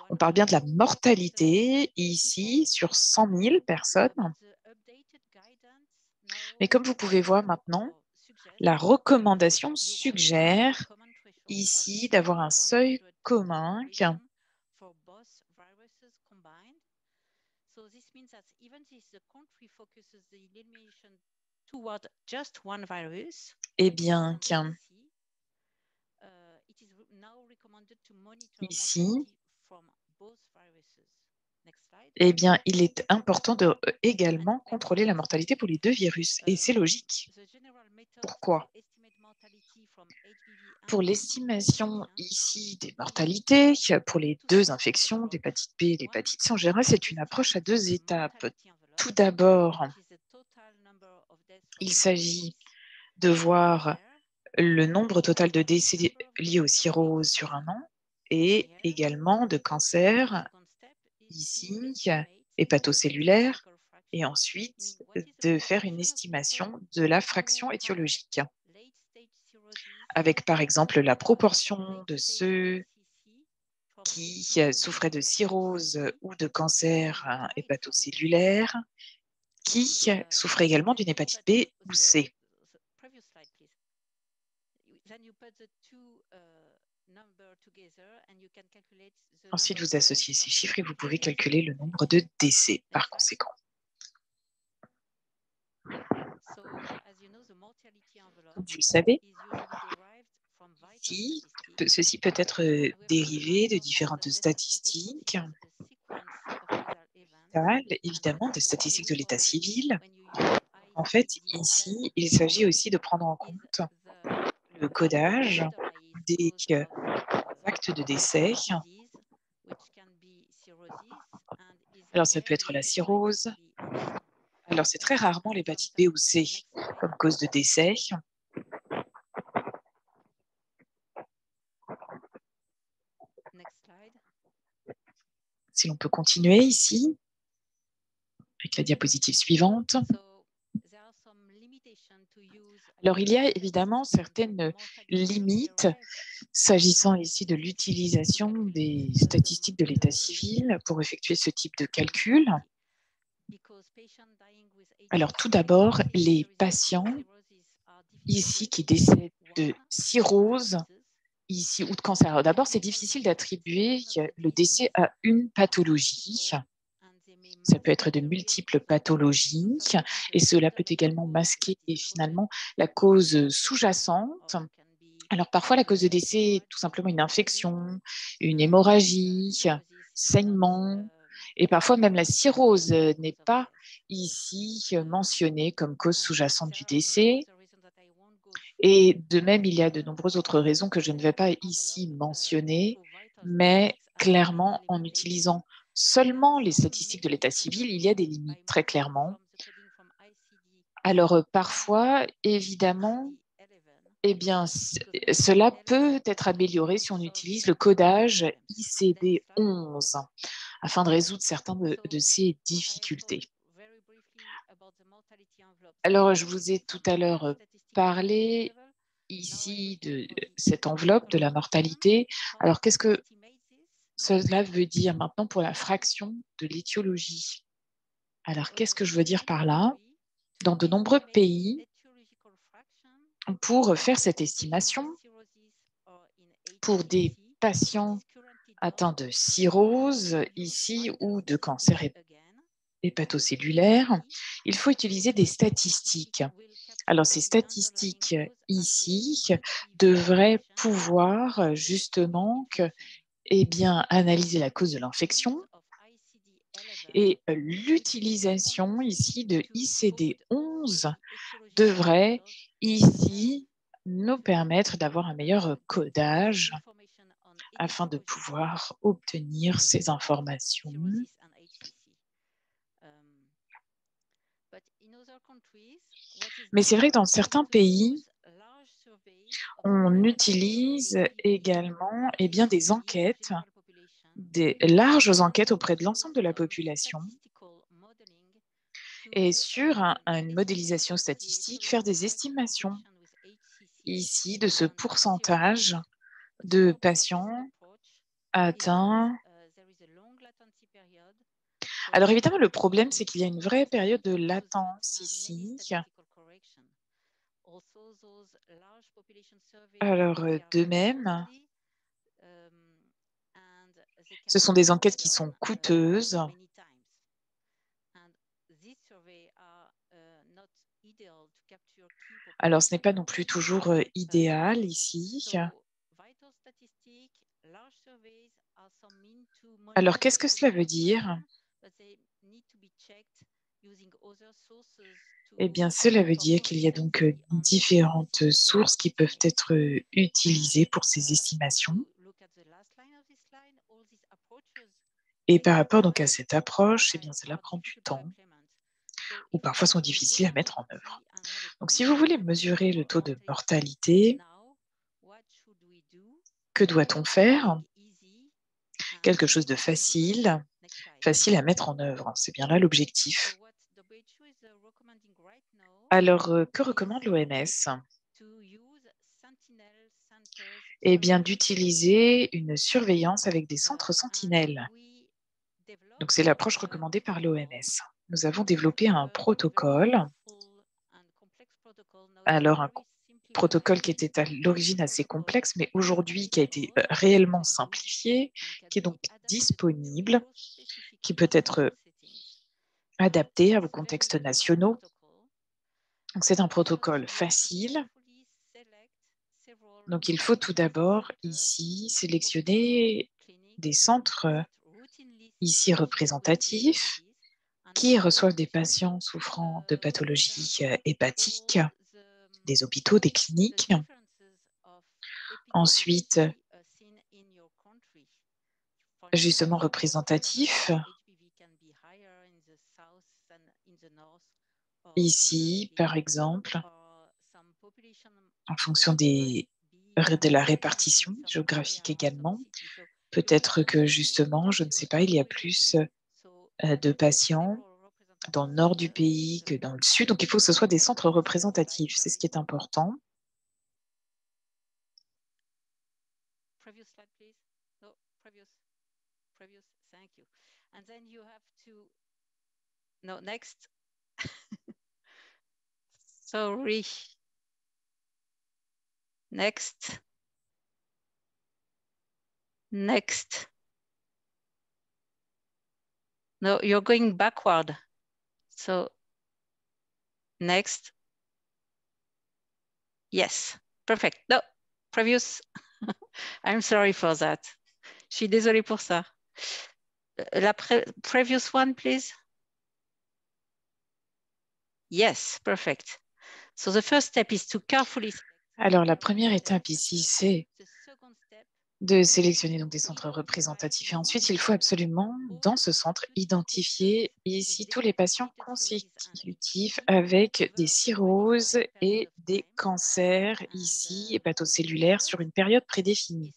S2: On parle bien de la mortalité ici sur 100 000 personnes. Mais comme vous pouvez voir maintenant, la recommandation suggère ici d'avoir un seuil commun eh bien, ici, eh bien, il est important de également contrôler la mortalité pour les deux virus. Et c'est logique. Pourquoi? Pour l'estimation ici des mortalités, pour les deux infections, l'hépatite B et l'hépatite C, en général, c'est une approche à deux étapes. Tout d'abord, il s'agit de voir le nombre total de décès liés aux cirrhoses sur un an et également de cancers, ici, hépatocellulaire, et ensuite de faire une estimation de la fraction étiologique, avec par exemple la proportion de ceux qui souffraient de cirrhose ou de cancer hépatocellulaire, qui souffraient également d'une hépatite B ou C. Ensuite, vous associez ces chiffres et vous pouvez calculer le nombre de décès par conséquent. Comme vous le savez, ceci peut être dérivé de différentes statistiques, évidemment des statistiques de l'état civil. En fait, ici, il s'agit aussi de prendre en compte le codage des actes de décès. Alors, ça peut être la cirrhose. Alors, c'est très rarement l'hépatite B ou C comme cause de décès. Si l'on peut continuer ici, avec la diapositive suivante. Alors, il y a évidemment certaines limites s'agissant ici de l'utilisation des statistiques de l'état civil pour effectuer ce type de calcul. Alors, tout d'abord, les patients ici qui décèdent de cirrhose ici ou de cancer. Alors, d'abord, c'est difficile d'attribuer le décès à une pathologie. Ça peut être de multiples pathologies et cela peut également masquer finalement la cause sous-jacente. Alors parfois, la cause de décès est tout simplement une infection, une hémorragie, saignement, et parfois même la cirrhose n'est pas ici mentionnée comme cause sous-jacente du décès. Et de même, il y a de nombreuses autres raisons que je ne vais pas ici mentionner, mais clairement, en utilisant seulement les statistiques de l'état civil, il y a des limites, très clairement. Alors, parfois, évidemment, eh bien, cela peut être amélioré si on utilise le codage ICD-11 afin de résoudre certaines de ces difficultés. Alors, je vous ai tout à l'heure parlé ici de cette enveloppe de la mortalité. Alors, qu'est-ce que cela veut dire maintenant pour la fraction de l'étiologie? Alors, qu'est-ce que je veux dire par là? Dans de nombreux pays, pour faire cette estimation, pour des patients atteints de cirrhose ici ou de cancer hépatocellulaire, il faut utiliser des statistiques. Alors, ces statistiques ici devraient pouvoir justement analyser la cause de l'infection et l'utilisation ici de ICD-11 devrait ici nous permettre d'avoir un meilleur codage afin de pouvoir obtenir ces informations. Mais c'est vrai que dans certains pays, on utilise également des enquêtes, des larges enquêtes auprès de l'ensemble de la population et sur une modélisation statistique, faire des estimations ici de ce pourcentage de patients atteints. Alors évidemment, le problème, c'est qu'il y a une vraie période de latence ici. Alors de même, ce sont des enquêtes qui sont coûteuses. Alors, ce n'est pas non plus toujours idéal ici. Alors, qu'est-ce que cela veut dire? Eh bien, cela veut dire qu'il y a donc différentes sources qui peuvent être utilisées pour ces estimations. Et par rapport donc à cette approche, eh bien, cela prend du temps ou parfois sont difficiles à mettre en œuvre. Donc, si vous voulez mesurer le taux de mortalité, que doit-on faire? Quelque chose de facile à mettre en œuvre. C'est bien là l'objectif. Alors, que recommande l'OMS? Eh bien, d'utiliser une surveillance avec des centres sentinelles. Donc, c'est l'approche recommandée par l'OMS. Nous avons développé un protocole. Alors, un protocole qui était à l'origine assez complexe, mais aujourd'hui qui a été réellement simplifié, qui est donc disponible, qui peut être adapté à vos contextes nationaux. Donc, c'est un protocole facile. Donc, il faut tout d'abord ici sélectionner des centres ici représentatifs qui reçoivent des patients souffrant de pathologies hépatiques, des hôpitaux, des cliniques. Ensuite, justement représentatifs. Ici, par exemple, en fonction de la répartition géographique également, peut-être que justement, je ne sais pas, il y a plus de patients dans le nord du pays que dans le sud. Donc, il faut que ce soit des centres représentatifs. C'est ce qui est important.
S6: Previous slide, please. No, previous. Thank you. And then you have to. No, next. Sorry. Next. Next. No, you're going backward. So next. Yes, perfect. No, previous. I'm sorry for that. Je suis désolée pour ça. La previous one, please. Yes, perfect. So the first step is to carefully.
S2: Alors, la première étape ici, c'est de sélectionner donc des centres représentatifs. Et ensuite, il faut absolument, dans ce centre, identifier ici tous les patients consécutifs avec des cirrhoses et des cancers ici, hépatocellulaires, sur une période prédéfinie.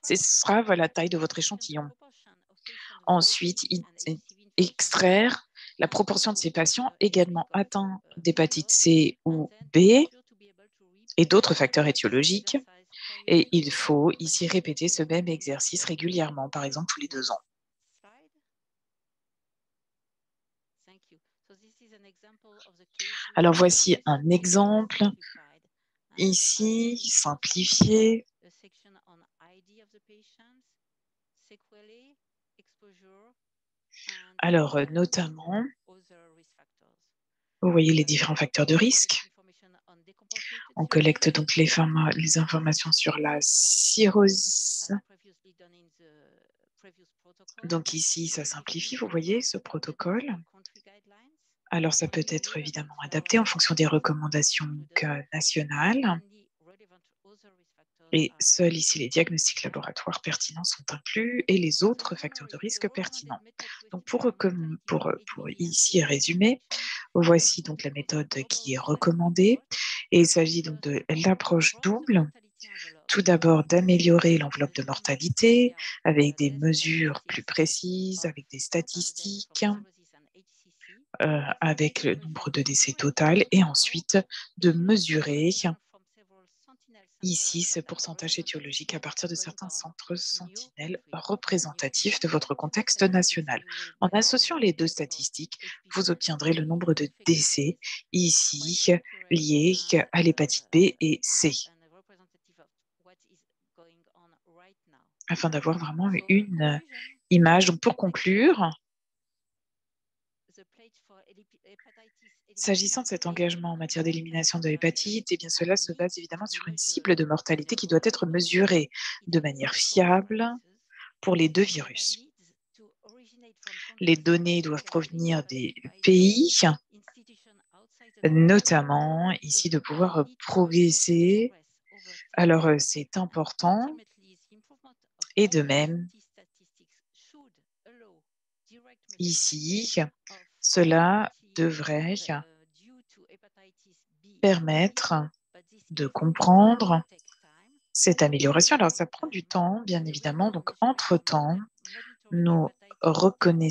S2: Ce sera la taille de votre échantillon. Ensuite, extraire la proportion de ces patients également atteints d'hépatite C ou B et d'autres facteurs étiologiques. Et il faut ici répéter ce même exercice régulièrement, par exemple tous les 2 ans. Alors voici un exemple ici, simplifié. Alors notamment, vous voyez les différents facteurs de risque. On collecte donc les informations sur la cirrhose. Donc ici, ça simplifie, vous voyez, ce protocole. Alors, ça peut être évidemment adapté en fonction des recommandations nationales. Et seuls ici les diagnostics laboratoires pertinents sont inclus et les autres facteurs de risque pertinents. Donc pour ici résumer, voici donc la méthode qui est recommandée et il s'agit donc de l'approche double. Tout d'abord d'améliorer l'enveloppe de mortalité avec des mesures plus précises, avec des statistiques, avec le nombre de décès total et ensuite de mesurer ici ce pourcentage étiologique à partir de certains centres sentinelles représentatifs de votre contexte national. En associant les deux statistiques, vous obtiendrez le nombre de décès ici liés à l'hépatite B et C, afin d'avoir vraiment une image. Donc pour conclure, s'agissant de cet engagement en matière d'élimination de l'hépatite, eh bien cela se base évidemment sur une cible de mortalité qui doit être mesurée de manière fiable pour les deux virus. Les données doivent provenir des pays, notamment ici de pouvoir progresser. Alors c'est important. Et de même, ici, cela devrait permettre de comprendre cette amélioration. Alors, ça prend du temps, bien évidemment. Donc, entre-temps, nous recommandons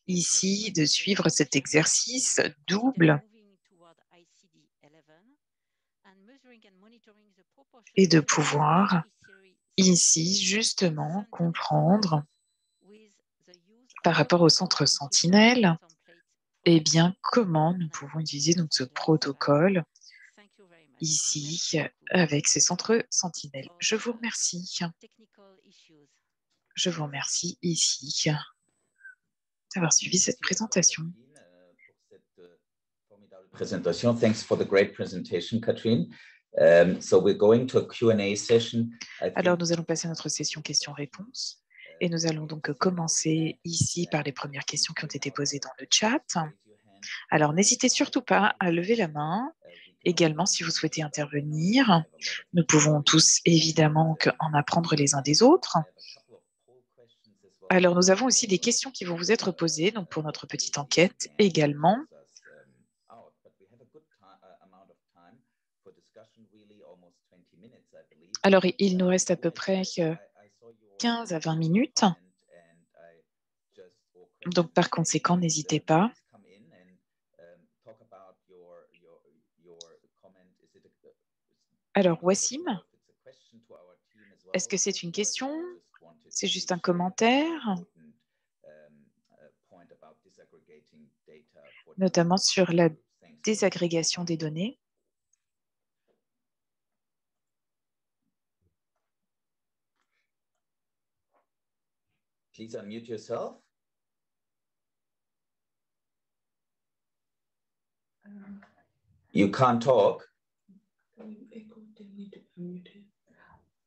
S2: ici de suivre cet exercice double et de pouvoir ici, justement, comprendre par rapport au centre Sentinelle, eh bien, comment nous pouvons utiliser donc ce protocole ici avec ces centres Sentinelle. Je vous remercie. Je vous remercie ici d'avoir suivi cette présentation.
S4: Présentation. Thanks for the great presentation, Catherine. So we're going to a Q&A session.
S2: Alors, nous allons passer à notre session questions-réponses. Et nous allons donc commencer ici par les premières questions qui ont été posées dans le chat. Alors, n'hésitez surtout pas à lever la main. Également, si vous souhaitez intervenir, nous pouvons tous évidemment en apprendre les uns des autres. Alors, nous avons aussi des questions qui vont vous être posées donc pour notre petite enquête également. Alors, il nous reste à peu près 15 à 20 minutes. Donc, par conséquent, n'hésitez pas. Alors, Wassim, est-ce que c'est une question? C'est juste un commentaire? Notamment sur la désagrégation des données.
S4: Please unmute yourself. You can't talk.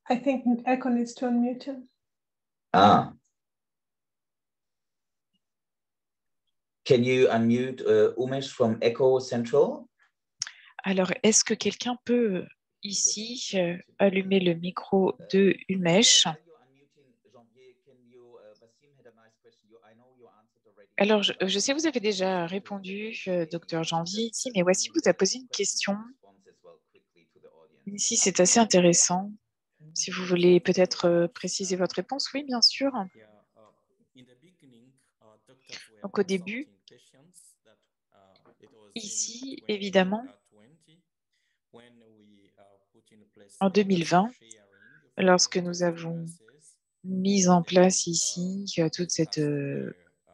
S3: I think Echo needs to unmute him.
S4: Ah. Can you unmute Umesh from Echo Central?
S2: Alors, est-ce que quelqu'un peut ici allumer le micro de Umesh? Alors, je sais que vous avez déjà répondu, docteur Janvier, ici, mais Wassim vous a posé une question. Ici, c'est assez intéressant. Si vous voulez peut-être préciser votre réponse, oui, bien sûr. Donc, au début, ici, évidemment, en 2020, lorsque nous avons mis en place ici toute cette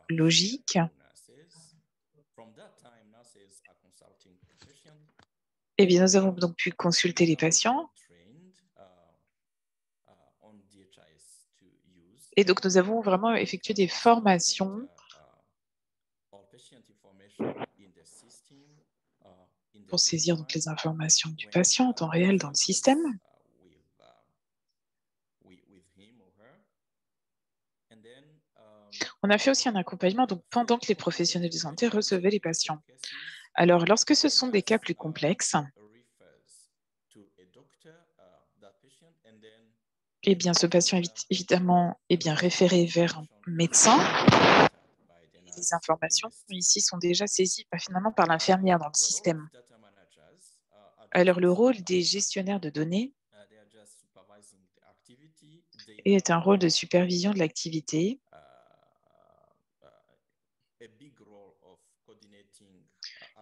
S2: logique, eh bien, nous avons donc pu consulter les patients. Et donc, nous avons vraiment effectué des formations pour saisir donc les informations du patient en temps réel dans le système. On a fait aussi un accompagnement donc, pendant que les professionnels de santé recevaient les patients. Alors, lorsque ce sont des cas plus complexes, eh bien, ce patient est évidemment référé vers un médecin. Les informations ici sont déjà saisies finalement par l'infirmière dans le système. Alors, le rôle des gestionnaires de données est un rôle de supervision de l'activité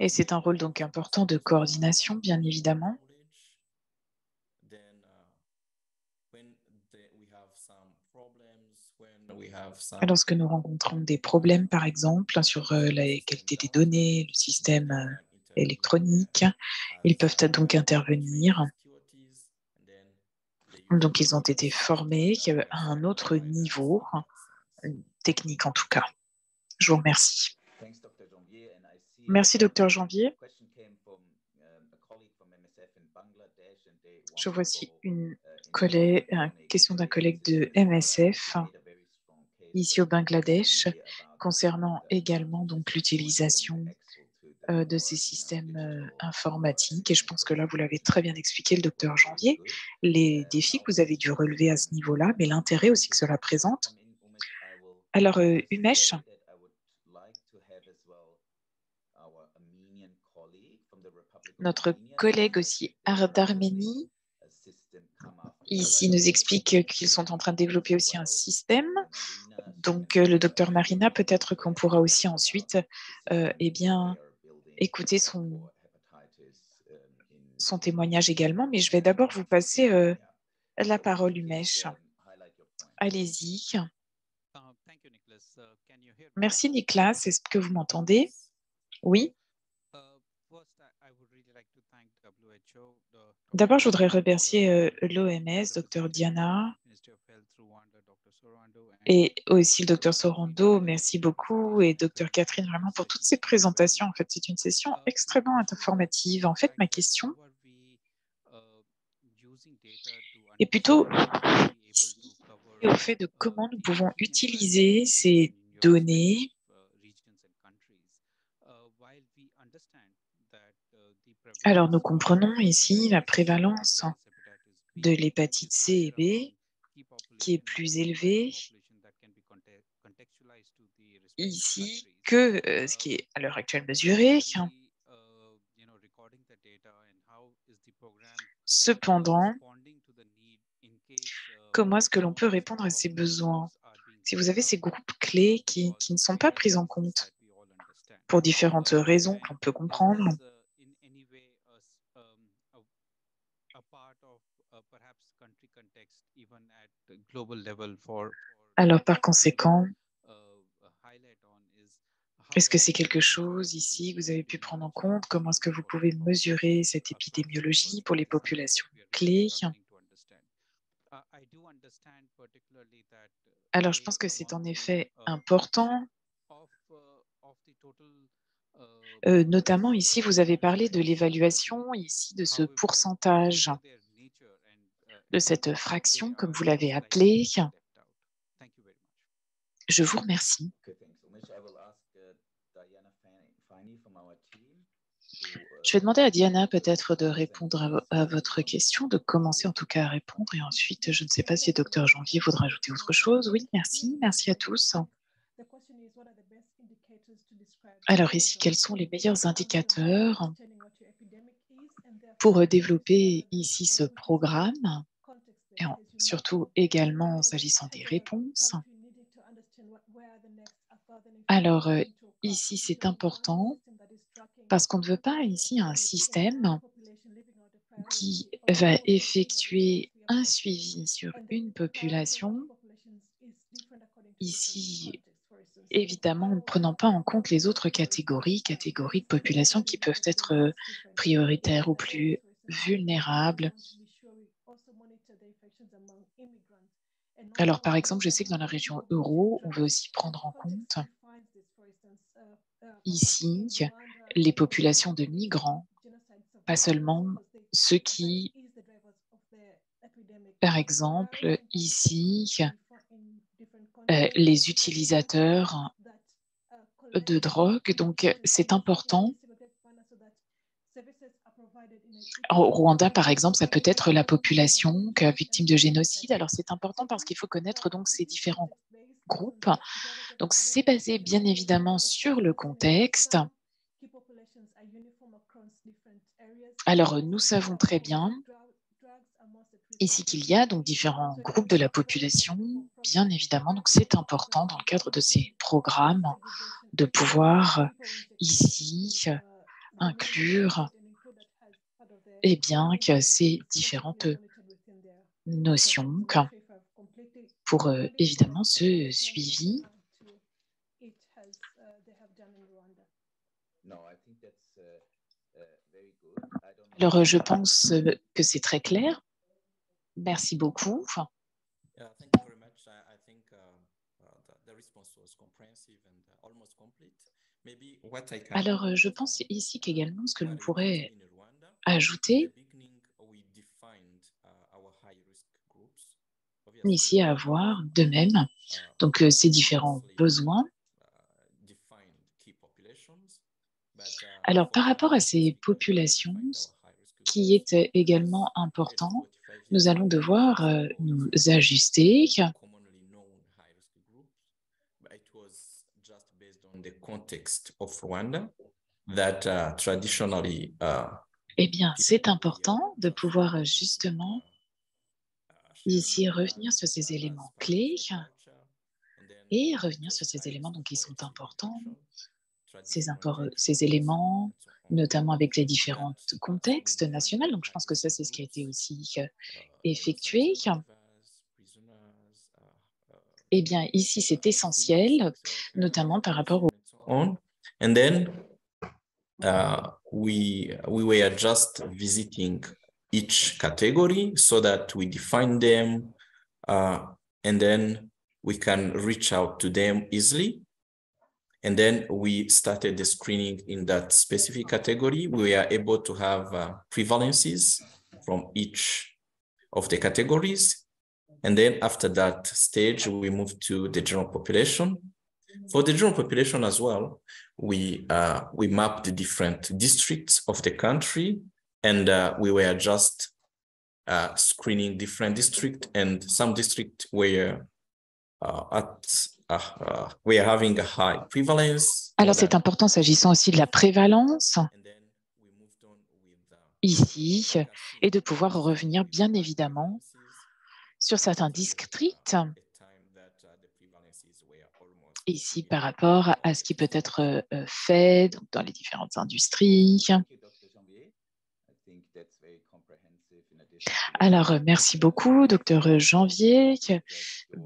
S2: et c'est un rôle donc important de coordination, bien évidemment. Lorsque nous rencontrons des problèmes, par exemple, sur la qualité des données, le système électronique, ils peuvent donc intervenir. Donc, ils ont été formés à un autre niveau, technique en tout cas. Je vous remercie. Merci, Dr Janvier. Je vois ici une question d'un collègue de MSF, ici au Bangladesh, concernant également donc l'utilisation de ces systèmes informatiques. Et je pense que là, vous l'avez très bien expliqué, le docteur Janvier, les défis que vous avez dû relever à ce niveau-là, mais l'intérêt aussi que cela présente. Alors, Umesh, notre collègue aussi d'Arménie, ici nous explique qu'ils sont en train de développer aussi un système. Donc, le docteur Marina, peut-être qu'on pourra aussi ensuite écouter son témoignage également, mais je vais d'abord vous passer la parole, Umesh. Allez-y. Merci, Nicolas. Est-ce que vous m'entendez? Oui. D'abord, je voudrais remercier l'OMS, Dr Diana, et aussi le Dr Sorando. Merci beaucoup. Et Dr Catherine, vraiment, pour toutes ces présentations. En fait, c'est une session extrêmement informative. En fait, ma question est plutôt ici au fait de comment nous pouvons utiliser ces données Alors, nous comprenons ici la prévalence de l'hépatite C et B qui est plus élevée ici que ce qui est à l'heure actuelle mesuré. Cependant, comment est-ce que l'on peut répondre à ces besoins si vous avez ces groupes clés qui ne sont pas pris en compte pour différentes raisons que l'on peut comprendre? Alors, par conséquent, est-ce que c'est quelque chose ici que vous avez pu prendre en compte? Comment est-ce que vous pouvez mesurer cette épidémiologie pour les populations clés? Alors, je pense que c'est en effet important. Notamment ici, vous avez parlé de l'évaluation ici de ce pourcentage, de cette fraction, comme vous l'avez appelé. Je vous remercie. Je vais demander à Diana peut-être de répondre à votre question, de commencer en tout cas à répondre, et ensuite, je ne sais pas si le docteur Janvier voudra ajouter autre chose. Oui, merci. Merci à tous. Alors ici, quels sont les meilleurs indicateurs pour développer ici ce programme, et surtout également s'agissant des réponses? Alors ici, c'est important parce qu'on ne veut pas ici un système qui va effectuer un suivi sur une population, ici, évidemment, en ne prenant pas en compte les autres catégories de population qui peuvent être prioritaires ou plus vulnérables. Alors, par exemple, je sais que dans la région euro, on veut aussi prendre en compte ici les populations de migrants, pas seulement ceux qui, par exemple, ici, les utilisateurs de drogue. Donc, c'est important Au Rwanda, par exemple, ça peut être la population victime de génocide. Alors, c'est important parce qu'il faut connaître donc ces différents groupes. Donc, c'est basé bien évidemment sur le contexte. Alors, nous savons très bien ici qu'il y a donc différents groupes de la population, bien évidemment. Donc, c'est important dans le cadre de ces programmes de pouvoir ici inclure que ces différentes notions pour évidemment ce suivi. Alors, je pense que c'est très clair. Merci beaucoup. Alors, je pense ici qu'également ce que l'on pourrait ajouter ici à avoir de même donc ces différents besoins. Alors, par rapport à ces populations, ce qui est également important, nous allons devoir nous ajuster. Eh bien, c'est important de pouvoir justement ici revenir sur ces éléments clés et revenir sur ces éléments donc, qui sont importants, ces éléments, notamment avec les différents contextes nationaux. Donc, je pense que ça, c'est ce qui a été aussi effectué. Eh bien, ici, c'est essentiel, notamment par rapport au...
S5: And then we were just visiting each category so that we define them and then we can reach out to them easily. And then we started the screening in that specific category. We were able to have prevalences from each of the categories. And then after that stage, we moved to the general population. For the general population as well, we mapped the different districts of the country, and we were just screening different districts, and some districts were we are having a high prevalence.
S2: Alors, c'est important s'agissant aussi de la prévalence ici et de pouvoir revenir bien évidemment sur certains districts ici par rapport à ce qui peut être fait donc, dans les différentes industries. Alors, merci beaucoup, docteur Janvier.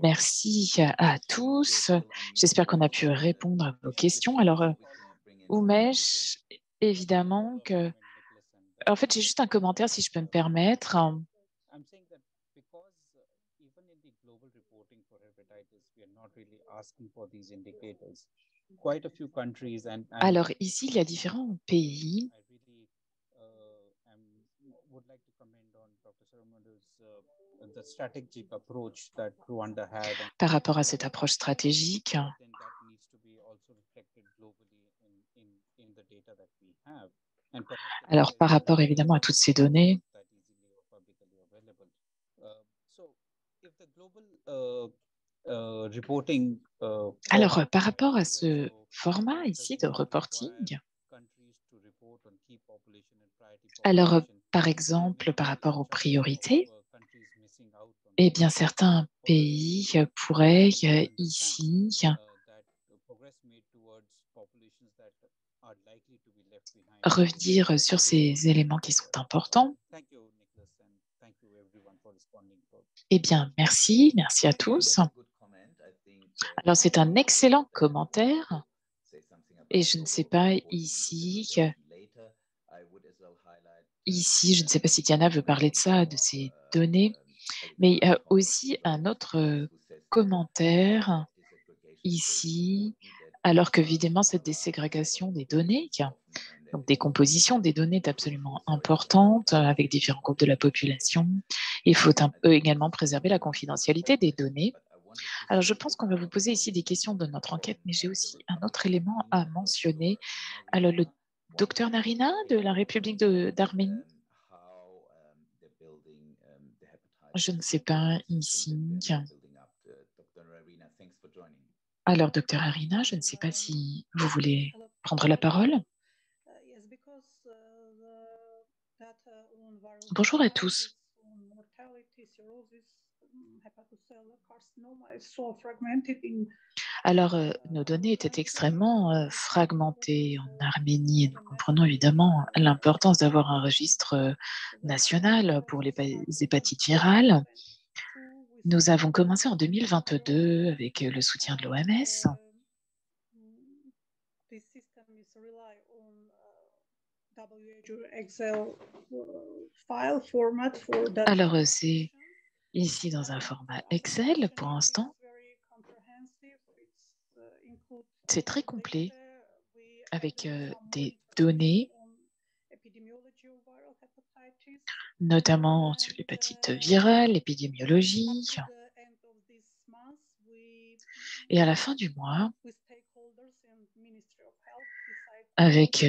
S2: Merci à tous. J'espère qu'on a pu répondre à vos questions. Alors, Umesh, évidemment que... En fait, j'ai juste un commentaire, si je peux me permettre. Alors, ici, il y a différents pays. Par rapport à cette approche stratégique, alors par rapport évidemment à toutes ces données, alors par rapport à ce format ici de reporting, alors par exemple par rapport aux priorités, eh bien certains pays pourraient ici revenir sur ces éléments qui sont importants. Eh bien, merci à tous. Alors, c'est un excellent commentaire. Et je ne sais pas ici, je ne sais pas si Diana veut parler de ça, de ces données, mais il y a aussi un autre commentaire ici, alors que évidemment, cette déségrégation des données, donc des compositions des données est absolument importante avec différents groupes de la population. Il faut également préserver la confidentialité des données. Alors, je pense qu'on va vous poser ici des questions de notre enquête, mais j'ai aussi un autre élément à mentionner. Alors, le docteur Narina de la République d'Arménie. Je ne sais pas ici. Alors, docteur Arina, je ne sais pas si vous voulez prendre la parole. Bonjour à tous. Alors, nos données étaient extrêmement fragmentées en Arménie et nous comprenons évidemment l'importance d'avoir un registre national pour les hépatites virales. Nous avons commencé en 2022 avec le soutien de l'OMS. Alors, c'est ici dans un format Excel pour l'instant. C'est très complet avec des données, notamment sur l'hépatite virale, l'épidémiologie. Et à la fin du mois, avec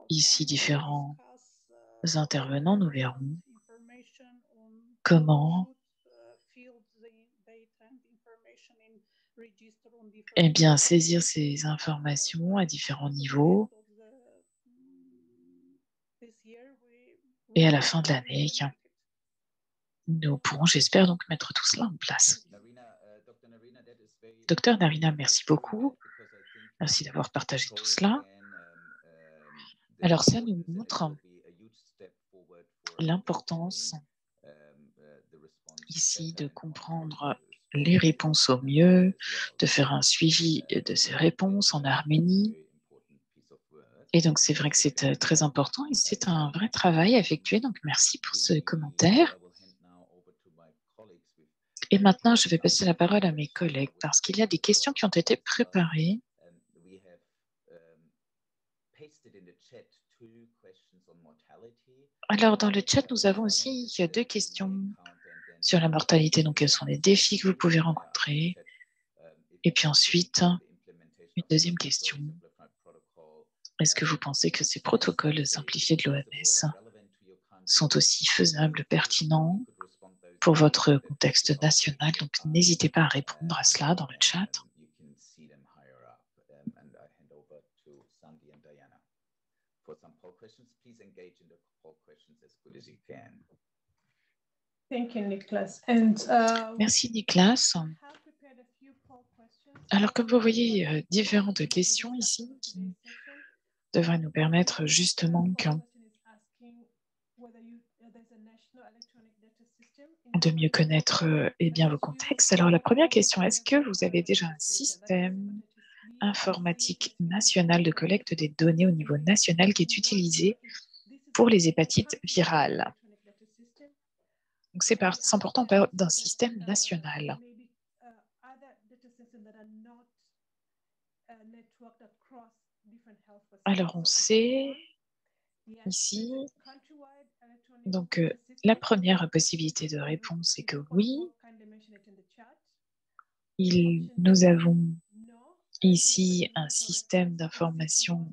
S2: ici différents intervenants, nous verrons comment saisir ces informations à différents niveaux. Et à la fin de l'année, nous pourrons, j'espère, donc mettre tout cela en place. Docteur Narina, merci beaucoup. Merci d'avoir partagé tout cela. Alors, ça nous montre l'importance ici de comprendre les réponses au mieux, de faire un suivi de ces réponses en Arménie. Et donc, c'est vrai que c'est très important et c'est un vrai travail à effectuer. Donc, merci pour ce commentaire. Et maintenant, je vais passer la parole à mes collègues parce qu'il y a des questions qui ont été préparées. Alors, dans le chat, nous avons aussi 2 questions sur la mortalité. Donc, quels sont les défis que vous pouvez rencontrer? Et puis ensuite, une deuxième question. Est-ce que vous pensez que ces protocoles simplifiés de l'OMS sont aussi faisables, pertinents pour votre contexte national? Donc, n'hésitez pas à répondre à cela dans le chat. Merci, Nicolas. Alors, comme vous voyez, différentes questions ici qui devraient nous permettre justement de mieux connaître vos contextes. Alors, la première question, est-ce que vous avez déjà un système informatique national de collecte des données au niveau national qui est utilisé pour les hépatites virales? Donc, c'est important d'un système national. Alors, on sait ici, donc la première possibilité de réponse est que oui, nous avons ici un système d'information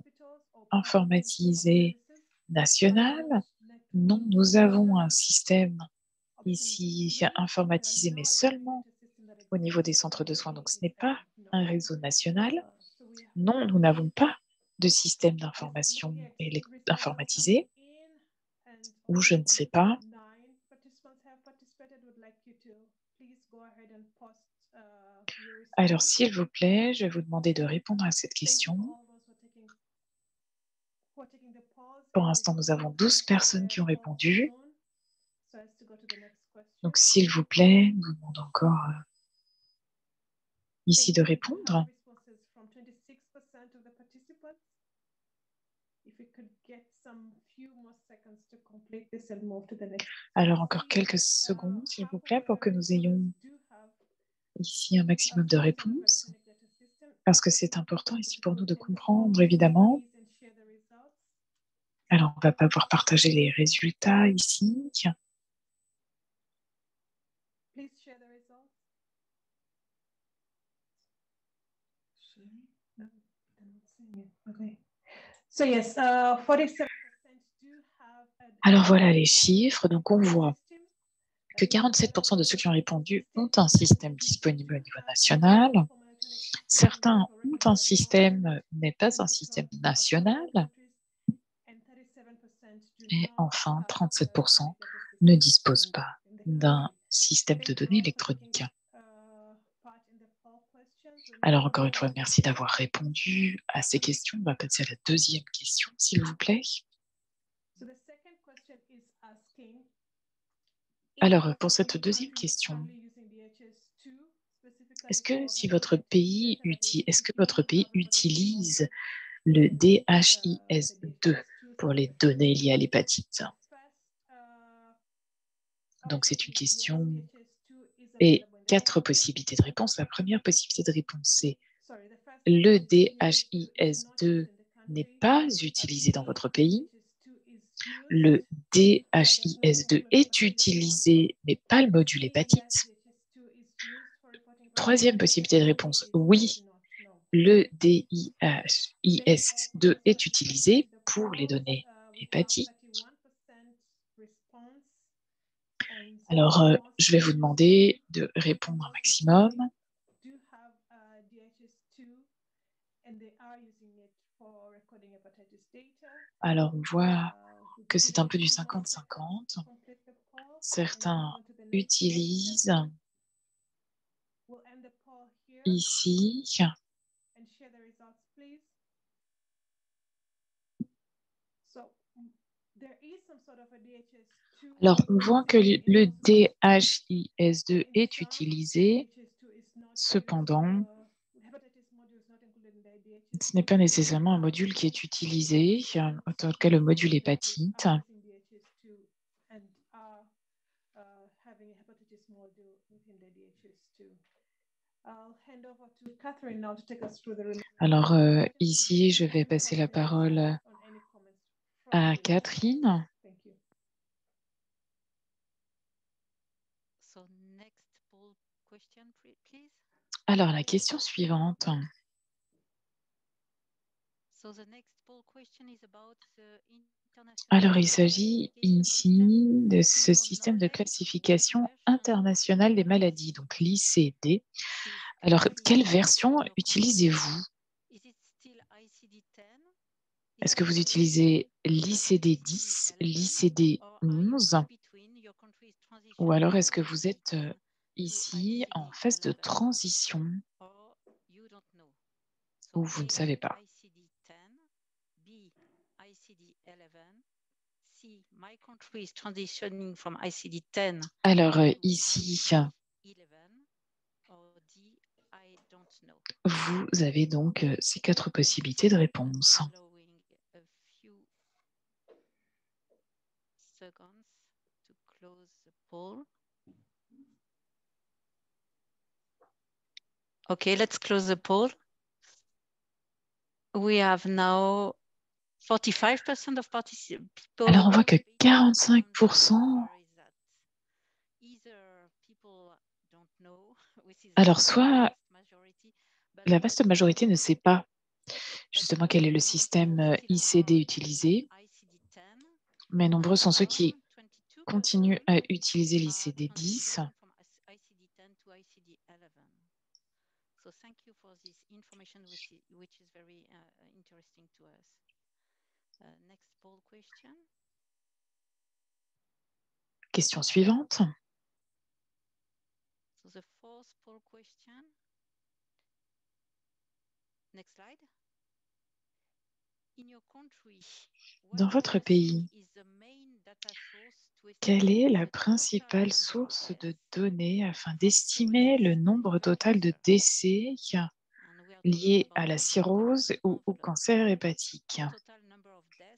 S2: informatisé national. Non, nous avons un système ici informatisé, mais seulement au niveau des centres de soins. Donc, ce n'est pas un réseau national. Non, nous n'avons pas de système d'information informatisé, ou je ne sais pas. Alors, s'il vous plaît, je vais vous demander de répondre à cette question. Pour l'instant, nous avons 12 personnes qui ont répondu. Donc, s'il vous plaît, je vous demande encore ici de répondre. Alors, encore quelques secondes, s'il vous plaît, pour que nous ayons ici un maximum de réponses, parce que c'est important ici pour nous de comprendre, évidemment. Alors, on ne va pas pouvoir partager les résultats ici. Alors, voilà les chiffres. Donc, on voit que 47% de ceux qui ont répondu ont un système disponible au niveau national. Certains ont un système, mais pas un système national. Et enfin, 37% ne disposent pas d'un système de données électroniques. Alors, encore une fois, merci d'avoir répondu à ces questions. On va passer à la deuxième question, s'il vous plaît. Alors, pour cette deuxième question, est-ce que votre pays utilise le DHIS2 pour les données liées à l'hépatite? Donc, c'est une question et 4 possibilités de réponse. La première possibilité de réponse, c'est le DHIS2 n'est pas utilisé dans votre pays. Le DHIS2 est utilisé, mais pas le module hépatite. Troisième possibilité de réponse, oui, le DHIS2 est utilisé pour les données hépatiques. Alors, je vais vous demander de répondre un maximum. Alors, on voit que c'est un peu du 50-50. Certains utilisent ici. Alors, on voit que le DHIS2 est utilisé. Cependant, ce n'est pas nécessairement un module qui est utilisé, en tout cas le module hépatite. Alors, ici, je vais passer la parole à Catherine. Alors, la question suivante. Alors, il s'agit ici de ce système de classification internationale des maladies, donc l'ICD. Alors, quelle version utilisez-vous? Est-ce que vous utilisez l'ICD 10, l'ICD 11? Ou alors, est-ce que vous êtes ici en phase de transition ou vous ne savez pas? Alors ici, vous avez donc ces 4 possibilités de réponse.
S6: Okay, let's close the poll. We have now 45% of participants.
S2: Alors, on voit que 45%. Alors, soit la vaste majorité ne sait pas justement quel est le système ICD utilisé, mais nombreux sont ceux qui continuent à utiliser l'ICD 10.
S6: So thank you for this information, which is very interesting to us. Next poll question.
S2: Question suivante.
S6: So the fourth poll question. Next slide. In your country,
S2: dans votre pays, quelle est la principale source de données afin d'estimer le nombre total de décès liés à la cirrhose ou au cancer hépatique?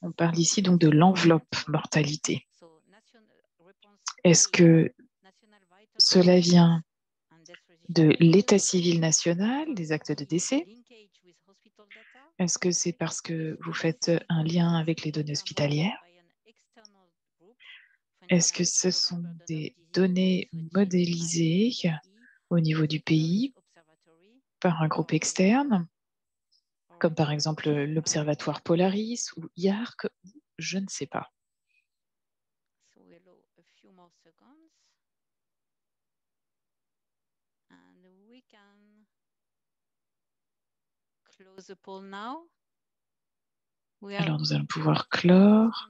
S2: On parle ici donc de l'enveloppe mortalité. Est-ce que cela vient de l'état civil national, des actes de décès? Est-ce que c'est parce que vous faites un lien avec les données hospitalières? Est-ce que ce sont des données modélisées au niveau du pays par un groupe externe, comme par exemple l'Observatoire Polaris ou IARC? Je ne sais pas.
S6: we can close the poll now.
S2: Alors, nous allons pouvoir clore.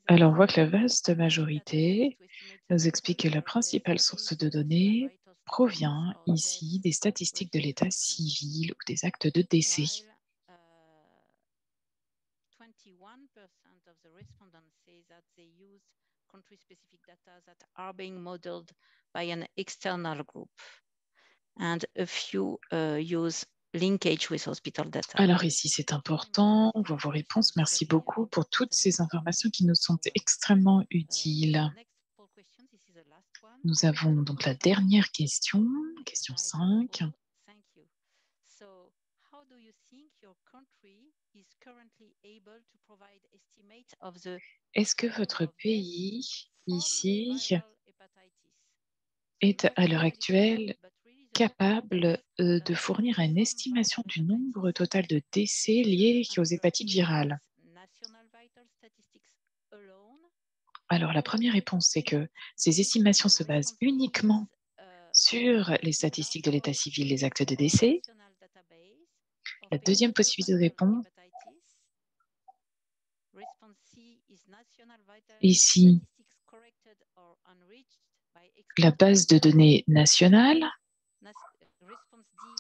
S2: Alors, on voit que la vaste majorité nous explique que la principale source de données provient ici des statistiques de l'état civil ou des actes de décès.
S6: 21% of the respondents say that they use country-specific data that are being modeled by an external group, and a few use linkage with hospital data.
S2: Alors ici, c'est important. On voit vos réponses. Merci beaucoup pour toutes ces informations qui nous sont extrêmement utiles. Nous avons donc la dernière question, question 5. Est-ce que votre pays ici est à l'heure actuelle capable de fournir une estimation du nombre total de décès liés aux hépatites virales? Alors la première réponse, c'est que ces estimations se basent uniquement sur les statistiques de l'état civil, les actes de décès. La deuxième possibilité de réponse, ici, la base de données nationale,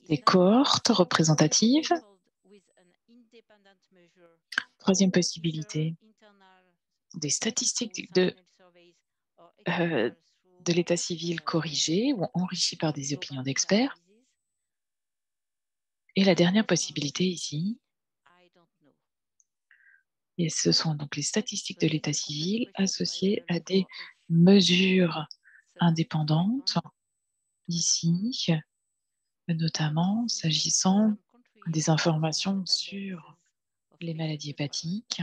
S2: des cohortes représentatives. Troisième possibilité, des statistiques de l'état civil corrigées ou enrichies par des opinions d'experts. Et la dernière possibilité ici, et ce sont donc les statistiques de l'état civil associées à des mesures indépendantes, ici, notamment s'agissant des informations sur les maladies hépatiques.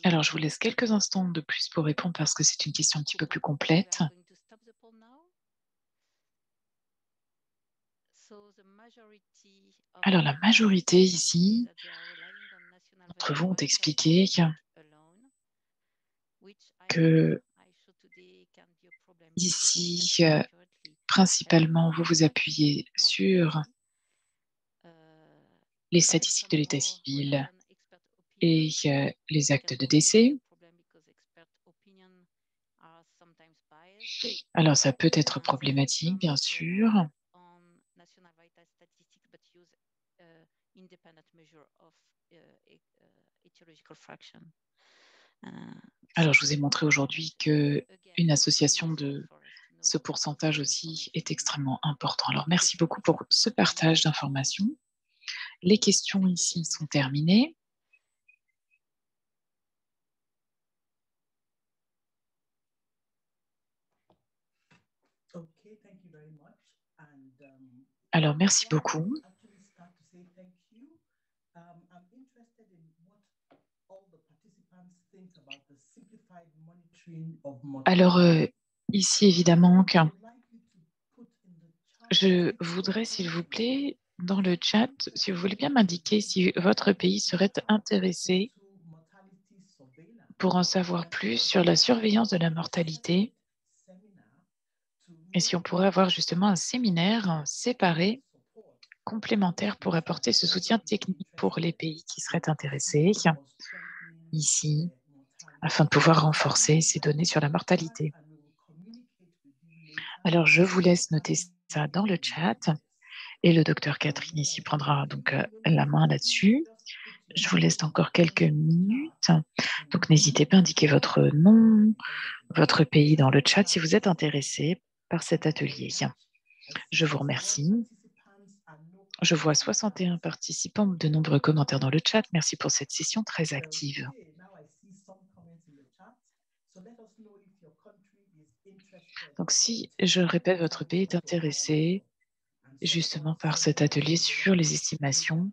S2: Alors, je vous laisse quelques instants de plus pour répondre parce que c'est une question un petit peu plus complète. Alors, la majorité ici d'entre vous ont expliqué que ici, principalement, vous vous appuyez sur les statistiques de l'état civil et les actes de décès. Alors, ça peut être problématique, bien sûr. Alors, je vous ai montré aujourd'hui qu'une association de ce pourcentage aussi est extrêmement important. Alors, merci beaucoup pour ce partage d'informations. Les questions ici sont terminées. Alors, merci beaucoup. Alors, ici, évidemment, je voudrais, s'il vous plaît, dans le chat, si vous voulez bien m'indiquer si votre pays serait intéressé pour en savoir plus sur la surveillance de la mortalité et si on pourrait avoir justement un séminaire séparé, complémentaire pour apporter ce soutien technique pour les pays qui seraient intéressés ici, afin de pouvoir renforcer ces données sur la mortalité. Alors, je vous laisse noter ça dans le chat et le docteur Catherine ici prendra donc la main là-dessus. Je vous laisse encore quelques minutes. Donc, n'hésitez pas à indiquer votre nom, votre pays dans le chat si vous êtes intéressé par cet atelier. Je vous remercie. Je vois 61 participants, de nombreux commentaires dans le chat. Merci pour cette session très active. Donc, si je répète, votre pays est intéressé justement par cet atelier sur les estimations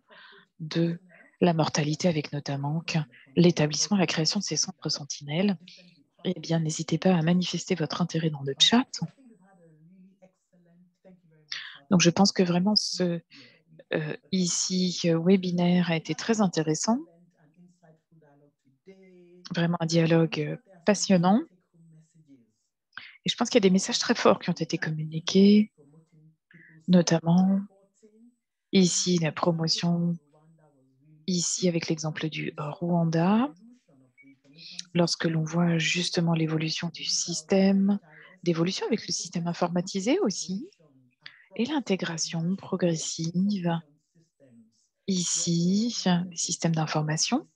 S2: de la mortalité, avec notamment l'établissement, la création de ces centres sentinelles, eh bien, n'hésitez pas à manifester votre intérêt dans le chat. Donc, je pense que vraiment ce webinaire a été très intéressant. Vraiment un dialogue passionnant. Et je pense qu'il y a des messages très forts qui ont été communiqués, notamment ici la promotion, ici avec l'exemple du Rwanda, lorsque l'on voit justement l'évolution du système, d'évolution avec le système informatisé aussi, et l'intégration progressive ici, des systèmes d'information.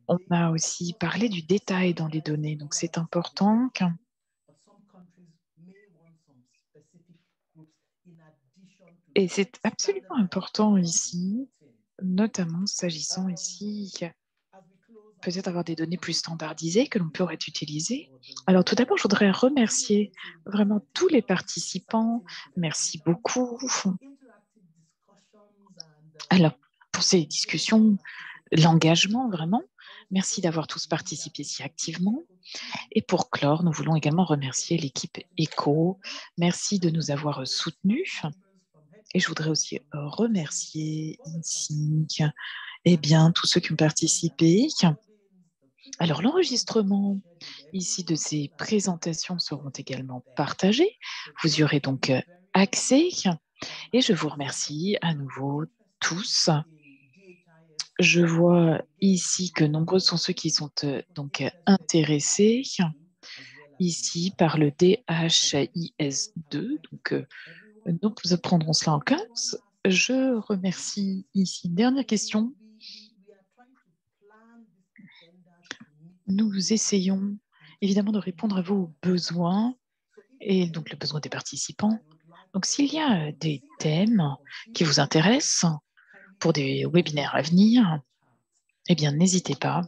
S2: On a aussi parlé du détail dans les données, donc c'est important et c'est absolument important ici, notamment s'agissant ici peut-être avoir des données plus standardisées que l'on pourrait utiliser. Alors tout d'abord, je voudrais remercier vraiment tous les participants. Merci beaucoup. Alors, pour ces discussions, l'engagement vraiment. Merci d'avoir tous participé si activement. Et pour clore, nous voulons également remercier l'équipe ECHO. Merci de nous avoir soutenus. Et je voudrais aussi remercier ici tous ceux qui ont participé. Alors, l'enregistrement ici de ces présentations seront également partagés. Vous y aurez donc accès. Et je vous remercie à nouveau tous. Je vois ici que nombreux sont ceux qui sont donc intéressés ici par le DHIS2. Donc, nous prendrons cela en compte. Je remercie ici. Dernière question. Nous essayons évidemment de répondre à vos besoins et donc le besoin des participants. Donc, s'il y a des thèmes qui vous intéressent pour des webinaires à venir, eh bien, n'hésitez pas.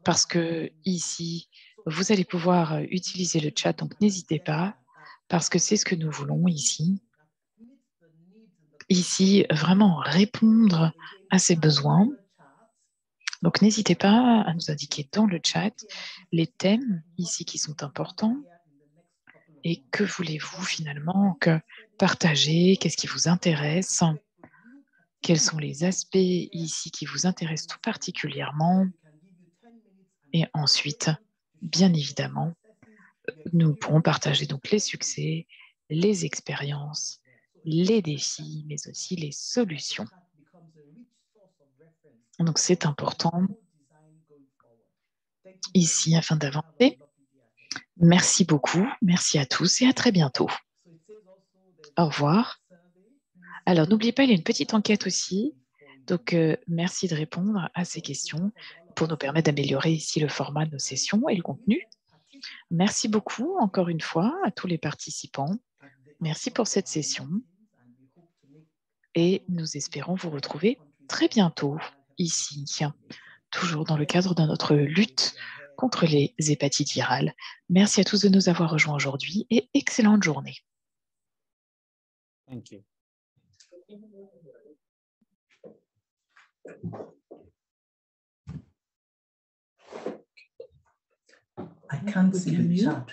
S2: Parce que ici, vous allez pouvoir utiliser le chat, donc n'hésitez pas, parce que c'est ce que nous voulons ici. Ici, vraiment répondre à ces besoins. Donc, n'hésitez pas à nous indiquer dans le chat les thèmes ici qui sont importants et que voulez-vous finalement partager, qu'est-ce qui vous intéresse, quels sont les aspects ici qui vous intéressent tout particulièrement. Et ensuite, bien évidemment, nous pourrons partager donc les succès, les expériences, les défis, mais aussi les solutions. Donc, c'est important ici afin d'avancer. Merci beaucoup, merci à tous et à très bientôt. Au revoir. Alors, n'oubliez pas, il y a une petite enquête aussi. Donc, merci de répondre à ces questions pour nous permettre d'améliorer ici le format de nos sessions et le contenu. Merci beaucoup, encore une fois, à tous les participants. Merci pour cette session. Et nous espérons vous retrouver très bientôt ici, toujours dans le cadre de notre lutte contre les hépatites virales. Merci à tous de nous avoir rejoints aujourd'hui et excellente journée.
S7: Thank you.
S1: I can't see the chat.